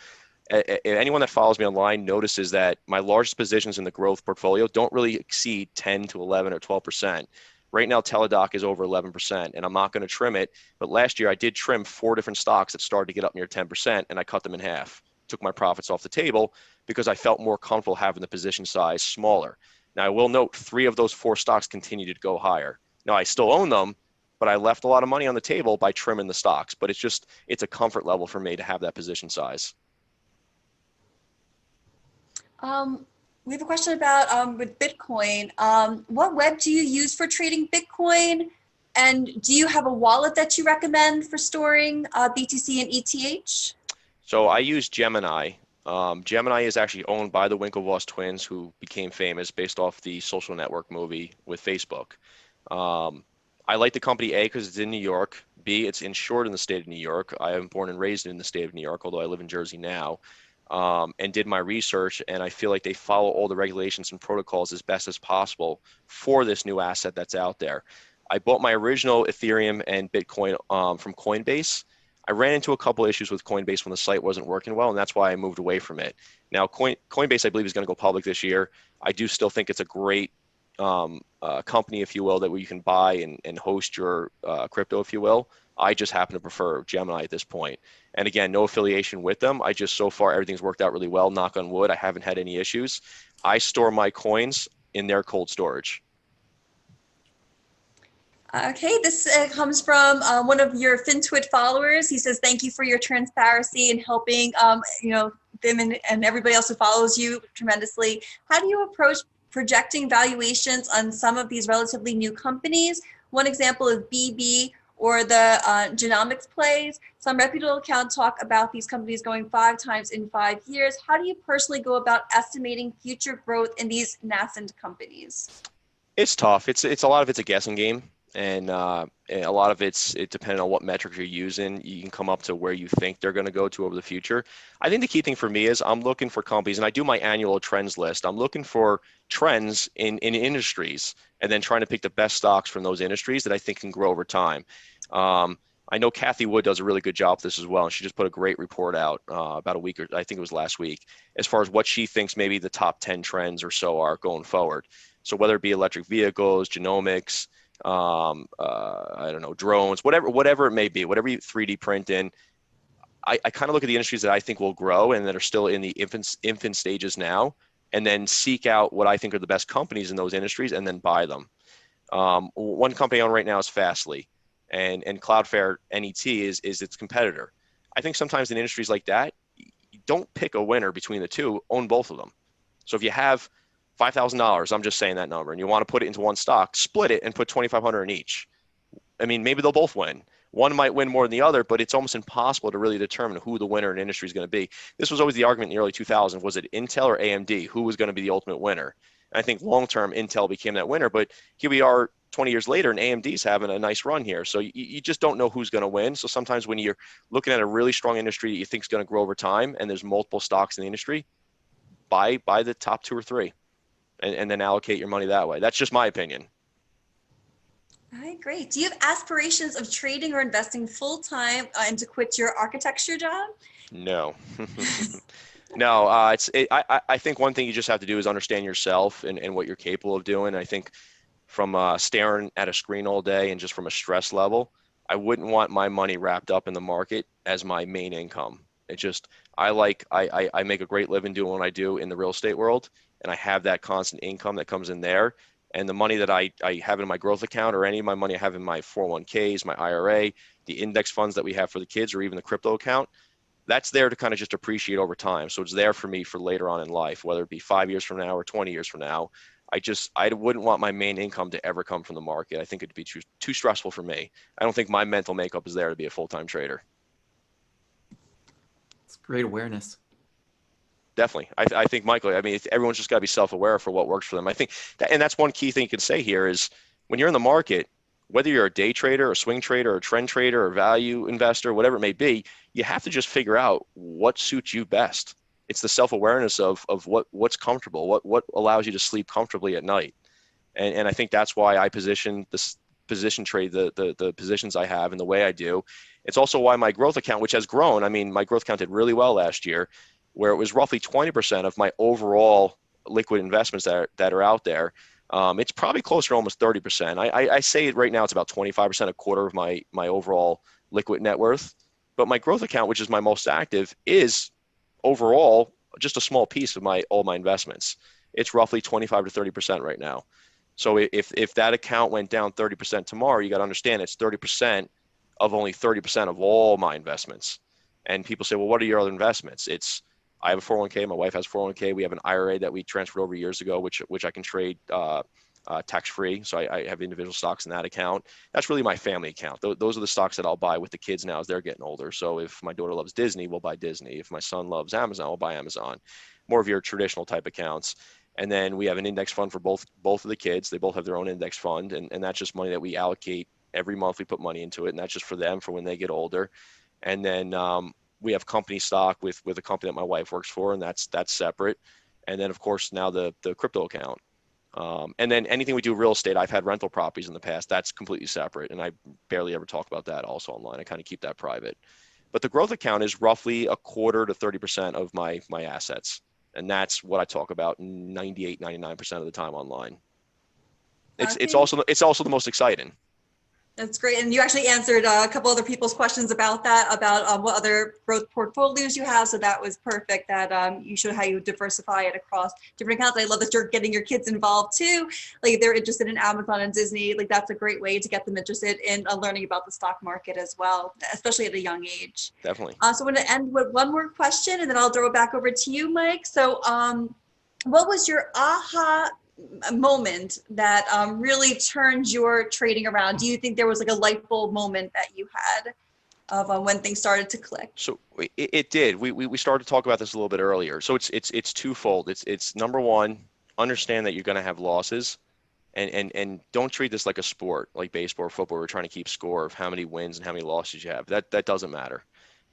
Speaker 3: Anyone that follows me online notices that my largest positions in the growth portfolio don't really exceed 10 to 11 or 12%. Right now, Teladoc is over 11%, and I'm not going to trim it. But last year, I did trim 4 different stocks that started to get up near 10%, and I cut them in half, took my profits off the table because I felt more comfortable having the position size smaller. Now, I will note 3 of those 4 stocks continue to go higher. Now, I still own them, but I left a lot of money on the table by trimming the stocks. But it's a comfort level for me to have that position size.
Speaker 4: We have a question about with Bitcoin. What web do you use for trading Bitcoin? And do you have a wallet that you recommend for storing BTC and ETH?
Speaker 3: So I use Gemini. Gemini is actually owned by the Winklevoss twins, who became famous based off the Social Network movie with Facebook. I like the company, A, because it's in New York. B, it's insured in the state of New York. I am born and raised in the state of New York, although I live in Jersey now. And did my research, and I feel like they follow all the regulations and protocols as best as possible for this new asset that's out there. I bought my original Ethereum and Bitcoin from Coinbase. I ran into a couple issues with Coinbase when the site wasn't working well, and that's why I moved away from it. Now, Coinbase, I believe, is going to go public this year. I do still think it's a great company, if you will, that where you can buy and host your crypto, if you will. I just happen to prefer Gemini at this point. And again, no affiliation with them. I just, so far, everything's worked out really well. Knock on wood. I haven't had any issues. I store my coins in their cold storage.
Speaker 4: Okay, this comes from one of your FinTwit followers. He says, thank you for your transparency and helping them and everybody else who follows you tremendously. How do you approach projecting valuations on some of these relatively new companies? One example is BB or the genomics plays. Some reputable accounts talk about these companies going 5 times in 5 years. How do you personally go about estimating future growth in these nascent companies?
Speaker 3: It's tough. It's a lot of it's a guessing game. And a lot of it depending on what metrics you're using, you can come up to where you think they're going to go to over the future. I think the key thing for me is I'm looking for companies, and I do my annual trends list. I'm looking for trends in industries and then trying to pick the best stocks from those industries that I think can grow over time. I know Kathy Wood does a really good job with this as well, and she just put a great report out about a week, or I think it was last week, as far as what she thinks maybe the top 10 trends or so are going forward. So whether it be electric vehicles, genomics, I don't know, drones, whatever it may be, whatever you 3D print in, I kind of look at the industries that I think will grow and that are still in the infant stages now, and then seek out what I think are the best companies in those industries and then buy them. One company I own right now is Fastly, and Cloudflare NET is its competitor. I think sometimes in industries like that, you don't pick a winner between the two, own both of them. So if you have $5,000, I'm just saying that number, and you want to put it into one stock, split it and put $2,500 in each. I mean, maybe they'll both win. One might win more than the other, but it's almost impossible to really determine who the winner in industry is going to be. This was always the argument in the early 2000s. Was it Intel or AMD? Who was going to be the ultimate winner? And I think long-term, Intel became that winner, but here we are 20 years later, and AMD's having a nice run here. So you just don't know who's going to win. So sometimes when you're looking at a really strong industry that you think is going to grow over time, and there's multiple stocks in the industry, buy the top 2 or 3. And then allocate your money that way. That's just my opinion.
Speaker 4: All right, great. Do you have aspirations of trading or investing full-time and to quit your architecture job?
Speaker 3: No. No, I think one thing you just have to do is understand yourself and what you're capable of doing. I think from staring at a screen all day and just from a stress level, I wouldn't want my money wrapped up in the market as my main income. I make a great living doing what I do in the real estate world, and I have that constant income that comes in there. And the money that I have in my growth account, or any of my money I have in my 401ks, my IRA, the index funds that we have for the kids, or even the crypto account, that's there to kind of just appreciate over time. So it's there for me for later on in life, whether it be 5 years from now or 20 years from now. I wouldn't want my main income to ever come from the market. I think it'd be too stressful for me. I don't think my mental makeup is there to be a full-time trader.
Speaker 1: It's great awareness.
Speaker 3: Definitely. I think, Michael, I mean, everyone's just got to be self-aware for what works for them. I think and that's one key thing you can say here is when you're in the market, whether you're a day trader, a swing trader, a trend trader, or value investor, whatever it may be, you have to just figure out what suits you best. It's the self-awareness of what's comfortable, what allows you to sleep comfortably at night. And I think that's why I position this position trade the positions I have and the way I do. It's also why my growth account, which has grown, I mean, my growth account did really well last year, where it was roughly 20% of my overall liquid investments that are out there. It's probably closer to almost 30%. I say it right now, it's about 25%, a quarter of my overall liquid net worth. But my growth account, which is my most active, is overall just a small piece of all my investments. It's roughly 25 to 30% right now. So if that account went down 30% tomorrow, you got to understand it's 30% of only 30% of all my investments. And people say, well, what are your other investments? I have a 401k. My wife has a 401k. We have an IRA that we transferred over years ago, which I can trade tax-free. So I have individual stocks in that account. That's really my family account. Those are the stocks that I'll buy with the kids now as they're getting older. So if my daughter loves Disney, we'll buy Disney. If my son loves Amazon, we'll buy Amazon. More of your traditional type accounts. And then we have an index fund for both of the kids. They both have their own index fund. And that's just money that we allocate every month. We put money into it. And that's just for them for when they get older. And then we have company stock with a company that my wife works for, and that's separate. And then, of course, now the crypto account. And then anything we do real estate, I've had rental properties in the past. That's completely separate. And I barely ever talk about that also online. I kind of keep that private. But the growth account is roughly a quarter to 30% of my assets. And that's what I talk about 98, 99% of the time online. It's also the most exciting.
Speaker 4: That's great. And you actually answered a couple other people's questions about that, about what other growth portfolios you have. So that was perfect, that you showed how you diversify it across different accounts. I love that you're getting your kids involved too. Like if they're interested in Amazon and Disney, like that's a great way to get them interested in learning about the stock market as well, especially at a young age.
Speaker 3: Definitely.
Speaker 4: So I'm going to end with one more question and then I'll throw it back over to you, Mike. So what was your aha moment that really turned your trading around? Do you think there was like a light bulb moment that you had of when things started to click?
Speaker 3: So it did. We started to talk about this a little bit earlier. So it's twofold. It's number one, understand that you're going to have losses, and don't treat this like a sport, like baseball or football. We're trying to keep score of how many wins and how many losses you have. That doesn't matter.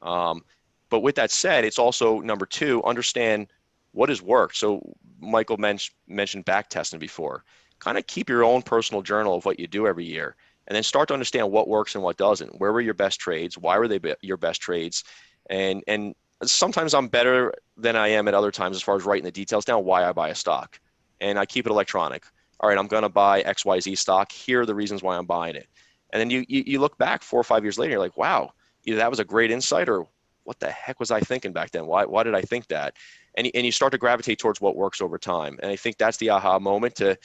Speaker 3: But with that said, it's also number two, understand what has worked. So Michael mentioned back testing before. Kind of keep your own personal journal of what you do every year, and then start to understand what works and what doesn't. Where were your best trades? Why were they your best trades? And sometimes I'm better than I am at other times as far as writing the details down why I buy a stock. And I keep it electronic. All right, I'm going to buy XYZ stock. Here are the reasons why I'm buying it. And then you look back 4 or 5 years later, you're like, wow, either that was a great insight or what the heck was I thinking back then? Why did I think that? And you start to gravitate towards what works over time. And I think that's the aha moment, to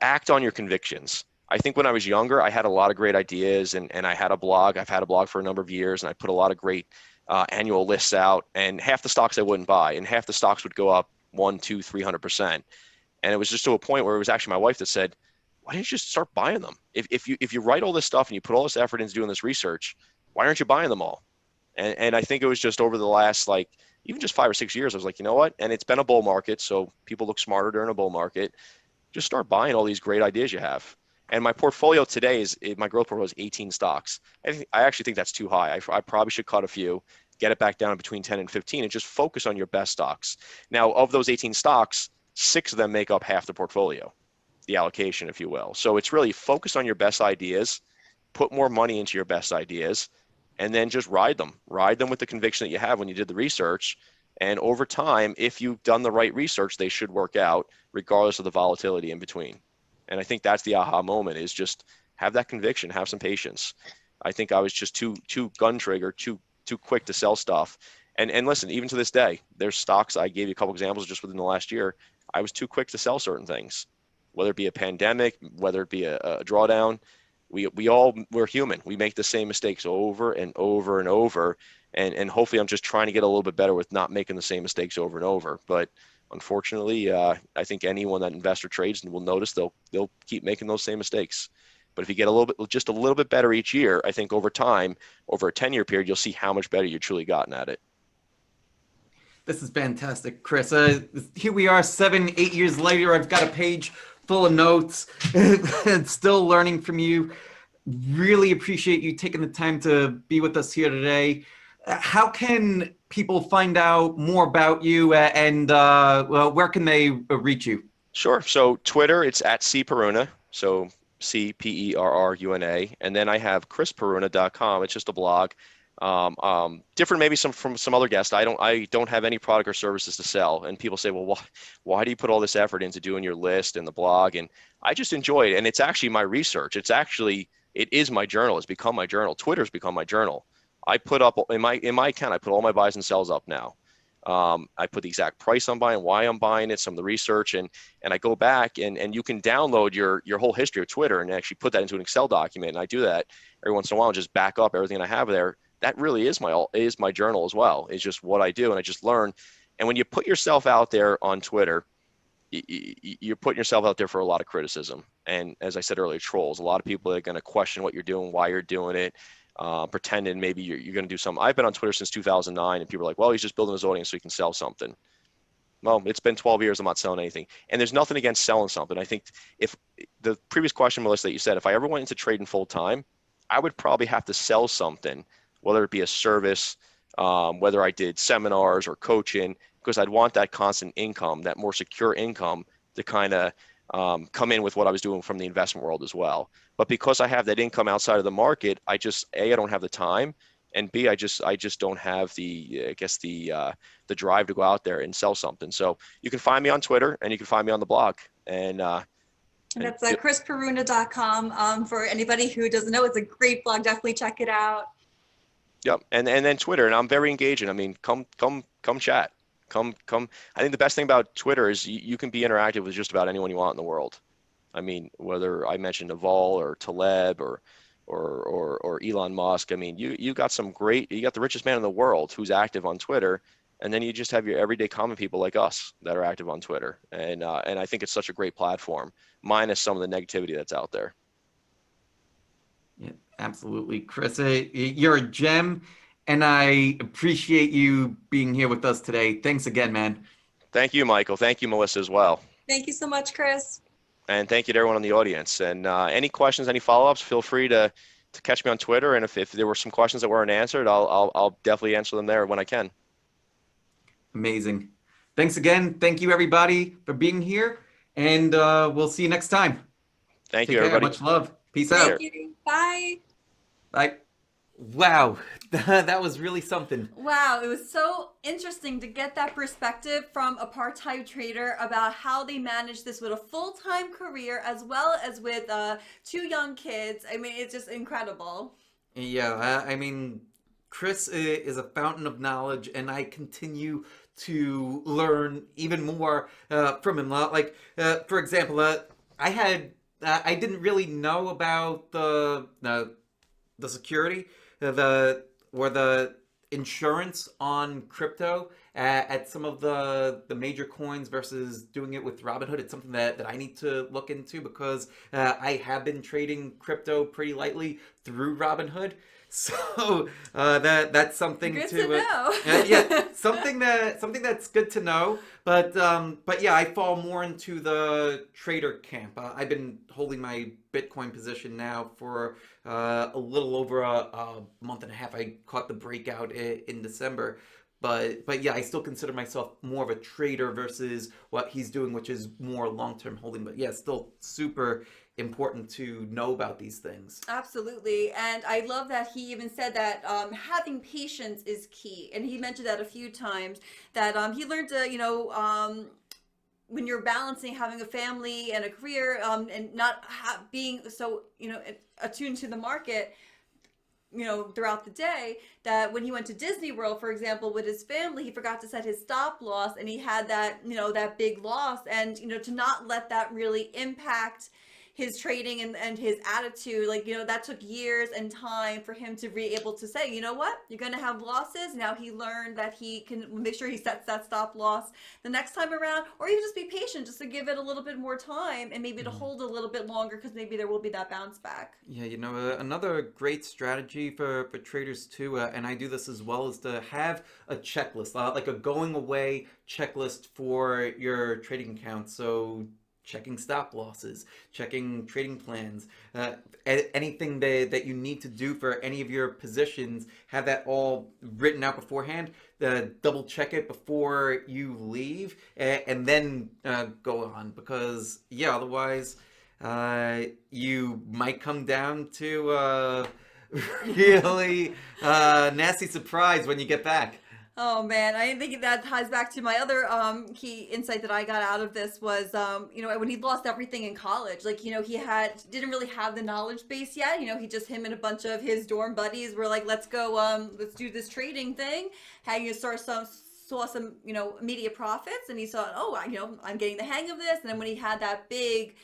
Speaker 3: act on your convictions. I think when I was younger, I had a lot of great ideas and I had a blog. I've had a blog for a number of years and I put a lot of great annual lists out, and half the stocks I wouldn't buy and half the stocks would go up 100, 200, 300%. And it was just to a point where it was actually my wife that said, why didn't you just start buying them? If you write all this stuff and you put all this effort into doing this research, why aren't you buying them all? And I think it was just over the last, like, even just 5 or 6 years, I was like, you know what? And it's been a bull market, so people look smarter during a bull market. Just start buying all these great ideas you have. And my portfolio today my growth portfolio is 18 stocks. I actually think that's too high. I probably should cut a few, get it back down between 10 and 15, and just focus on your best stocks. Now, of those 18 stocks, 6 of them make up half the portfolio, the allocation, if you will. So it's really focus on your best ideas, put more money into your best ideas, and then just ride them with the conviction that you have when you did the research. And over time, if you've done the right research, they should work out regardless of the volatility in between. And I think that's the aha moment, is just have that conviction, have some patience. I think I was just too gun trigger, too quick to sell stuff. And listen, even to this day, there's stocks, I gave you a couple examples just within the last year, I was too quick to sell certain things, whether it be a pandemic, whether it be a drawdown. We're human. We make the same mistakes over and over and over. And hopefully I'm just trying to get a little bit better with not making the same mistakes over and over. But unfortunately, I think anyone that investor trades will notice they'll keep making those same mistakes. But if you get just a little bit better each year, I think over time, over a 10-year period, you'll see how much better you've truly gotten at it.
Speaker 1: This is fantastic, Chris. Here we are 7, 8 years later. I've got a page full of notes and still learning from you. Really appreciate you taking the time to be with us here today. How can people find out more about you and well, where can they reach you?
Speaker 3: Sure. So Twitter, it's at C Perruna. So CPERRUNA. And then I have chrisperruna.com. It's just a blog. Different maybe some from some other guests. I don't have any product or services to sell. And people say, well, why do you put all this effort into doing your list and the blog? And I just enjoy it. And it's actually my research. It is my journal. It's become my journal. Twitter's become my journal. I put up in my account, I put all my buys and sells up now. I put the exact price I'm buying, why I'm buying it, some of the research, and I go back and you can download your whole history of Twitter and actually put that into an Excel document. And I do that every once in a while and just back up everything I have there. That really is my journal as well. It's just what I do, and I just learn. And when you put yourself out there on Twitter, you're putting yourself out there for a lot of criticism. And as I said earlier, trolls. A lot of people are going to question what you're doing, why you're doing it. Pretending maybe you're going to do something. I've been on Twitter since 2009, and people are like, well, he's just building his audience so he can sell something. Well, it's been 12 years. I'm not selling anything. And there's nothing against selling something. I think if the previous question, Melissa, that you said, if I ever went into trading full time, I would probably have to sell something, whether it be a service, whether I did seminars or coaching, because I'd want that constant income, that more secure income to kind of come in with what I was doing from the investment world as well. But because I have that income outside of the market, I don't have the time, and B, I just don't have the drive to go out there and sell something. So you can find me on Twitter and you can find me on the blog. And
Speaker 4: that's chrisperruna.com. For anybody who doesn't know, it's a great blog. Definitely check it out.
Speaker 3: Yep. And then Twitter, and I'm very engaging. I mean, come chat. Come. I think the best thing about Twitter is you can be interactive with just about anyone you want in the world. I mean, whether I mentioned Naval or Taleb or Elon Musk. I mean, you got the richest man in the world who's active on Twitter, and then you just have your everyday common people like us that are active on Twitter. And I think it's such a great platform, minus some of the negativity that's out there.
Speaker 1: Yeah, absolutely, Chris. You're a gem, and I appreciate you being here with us today. Thanks again, man.
Speaker 3: Thank you, Michael. Thank you, Melissa, as well.
Speaker 4: Thank you so much, Chris.
Speaker 3: And thank you to everyone in the audience. And any questions, any follow-ups, feel free to catch me on Twitter. And if there were some questions that weren't answered, I'll definitely answer them there when I can.
Speaker 1: Amazing. Thanks again. Thank you, everybody, for being here. And we'll see you next time.
Speaker 3: Thank
Speaker 1: Take
Speaker 3: you,
Speaker 1: care.
Speaker 3: everybody.
Speaker 1: Much love. Peace
Speaker 4: Thank
Speaker 1: out.
Speaker 4: you. Bye.
Speaker 1: Bye. Wow, that was really something.
Speaker 2: Wow, it was so interesting to get that perspective from a part-time trader about how they manage this with a full-time career as well as with 2 young kids. I mean, it's just incredible.
Speaker 1: Yeah, I mean, Chris is a fountain of knowledge, and I continue to learn even more from him. Like, for example, I didn't really know about the security, the insurance on crypto at some of the major coins versus doing it with Robinhood. It's something that I need to look into because I have been trading crypto pretty lightly through Robinhood. So that's something
Speaker 2: Good to know.
Speaker 1: yeah, something that's good to know. But yeah, I fall more into the trader camp. I've been holding my Bitcoin position now for a little over a month and a half. I caught the breakout in December. But yeah, I still consider myself more of a trader versus what he's doing, which is more long-term holding. But yeah, still super important to know about these things.
Speaker 2: Absolutely. And I love that he even said that having patience is key. And he mentioned that a few times, that he learned to, when you're balancing having a family and a career and not being so, attuned to the market, throughout the day, that when he went to Disney World, for example, with his family, he forgot to set his stop loss, and he had that, that big loss, and, to not let that really impact his trading and his attitude. Like, that took years and time for him to be able to say, you know what, you're going to have losses. Now he learned that he can make sure he sets that stop loss the next time around, or even just be patient, just to give it a little bit more time and maybe to hold a little bit longer, because maybe there will be that bounce back.
Speaker 1: Yeah, another great strategy for traders too, and I do this as well, is to have a checklist, like a going away checklist for your trading account. So checking stop losses, checking trading plans, anything that you need to do for any of your positions, have that all written out beforehand. Double check it before you leave, and then go on, because yeah, otherwise you might come down to really nasty surprise when you get back.
Speaker 2: Oh man, I think that ties back to my other key insight that I got out of this was, when he lost everything in college, like, he didn't really have the knowledge base yet. Him and a bunch of his dorm buddies were like, let's go, let's do this trading thing. Saw some, immediate profits, and he saw, oh, I'm getting the hang of this. And then when he had that big,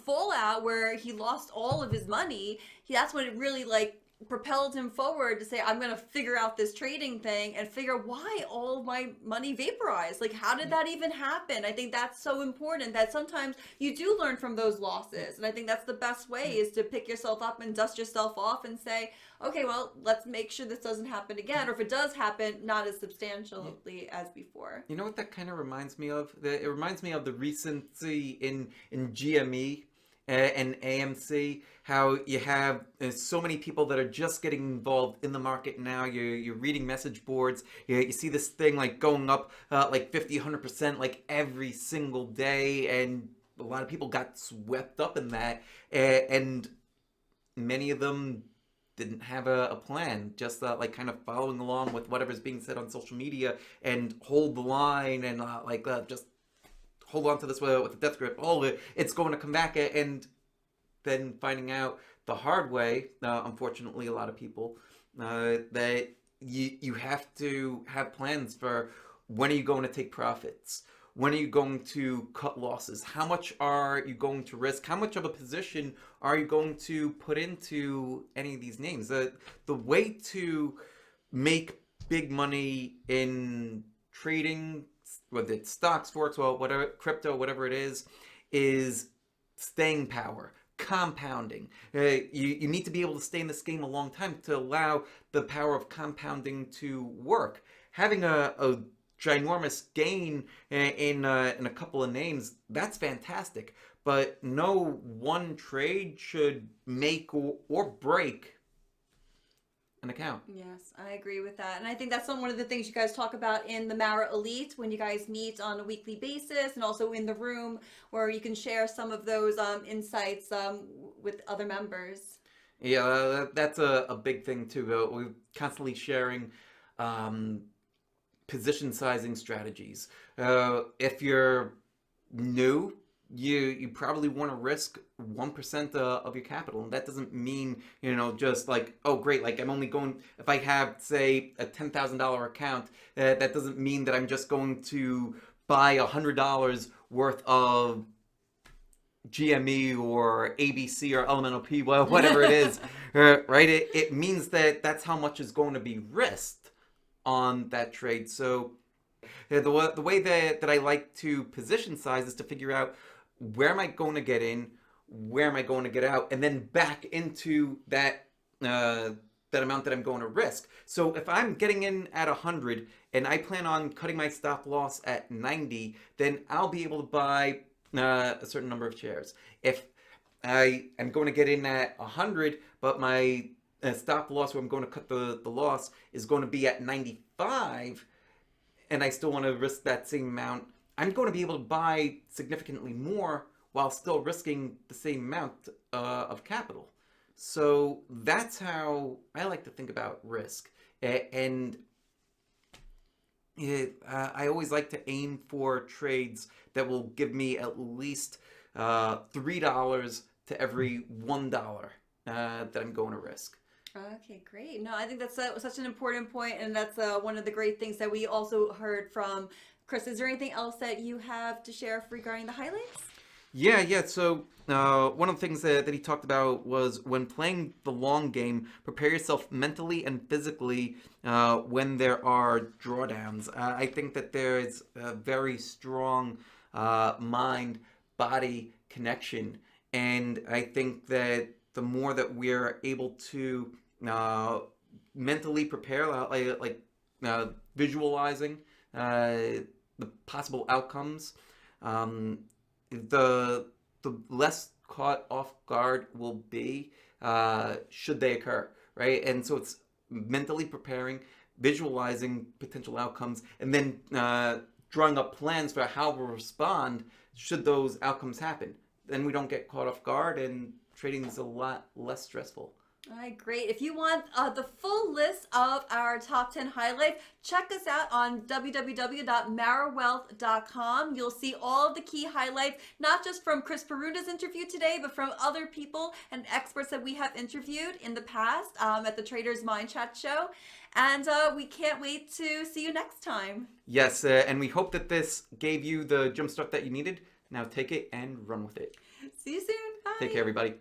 Speaker 2: fallout where he lost all of his money, that's when it really like propelled him forward to say, I'm going to figure out this trading thing and figure why all my money vaporized. Like, how did that even happen? I think that's so important, that sometimes you do learn from those losses. And I think that's the best way, is to pick yourself up and dust yourself off and say, okay, well, let's make sure this doesn't happen again. Or if it does happen, not as substantially as before.
Speaker 1: You know what that kind of reminds me of? It reminds me of the recency in GME and AMC, how you have so many people that are just getting involved in the market now. You're reading message boards. You see this thing like going up like 50, 100% like every single day, and a lot of people got swept up in that, and many of them didn't have a plan, just like kind of following along with whatever's being said on social media, and hold the line, and just hold on to this with a death grip. Oh, it's going to come back, and then finding out the hard way, unfortunately, a lot of people, that you have to have plans for when are you going to take profits? When are you going to cut losses? How much are you going to risk? How much of a position are you going to put into any of these names? The way to make big money in trading, whether it's stocks, forex, well, whatever, crypto, whatever it is staying power, compounding. You need to be able to stay in this game a long time to allow the power of compounding to work. Having a ginormous gain in a couple of names, that's fantastic. But no one trade should make or break an account.
Speaker 2: Yes, I agree with that. And I think that's one of the things you guys talk about in the Mara Elite when you guys meet on a weekly basis, and also in the room where you can share some of those insights with other members.
Speaker 1: Yeah, that's a big thing too. We're constantly sharing position sizing strategies. If you're new, you probably want to risk 1% of your capital, and that doesn't mean just like, oh great, like I'm only going, if I have say a $10,000 account, that doesn't mean that I'm just going to buy $100 worth of GME or ABC or Elemental P, well, whatever it is, right? It means that that's how much is going to be risked on that trade. So the way that I like to position size is to figure out, where am I going to get in, where am I going to get out, and then back into that amount that I'm going to risk. So if I'm getting in at 100 and I plan on cutting my stop loss at 90, then I'll be able to buy a certain number of shares. If I am going to get in at 100, but my stop loss, where I'm going to cut the loss, is going to be at 95, and I still want to risk that same amount, I'm going to be able to buy significantly more while still risking the same amount of capital. So that's how I like to think about risk. And I always like to aim for trades that will give me at least $3 to every $1 that I'm going to risk.
Speaker 2: Okay, great. No, I think that's such an important point, and that's one of the great things that we also heard from Chris. Is there anything else that you have to share regarding the highlights?
Speaker 1: Yeah. So one of the things that he talked about was, when playing the long game, prepare yourself mentally and physically when there are drawdowns. I think that there is a very strong mind-body connection, and I think that the more that we're able to mentally prepare, like visualizing the possible outcomes, The less caught off guard will be should they occur, right? And so it's mentally preparing, visualizing potential outcomes, and then drawing up plans for how we'll respond should those outcomes happen. Then we don't get caught off guard, and trading is a lot less stressful.
Speaker 2: All right, great. If you want the full list of our top 10 highlights, check us out on www.marawealth.com. You'll see all of the key highlights, not just from Chris Peruna's interview today, but from other people and experts that we have interviewed in the past at the Traders Mindchat show. And we can't wait to see you next time.
Speaker 1: Yes, and we hope that this gave you the jumpstart that you needed. Now take it and run with it.
Speaker 2: See you soon. Bye.
Speaker 1: Take care, everybody.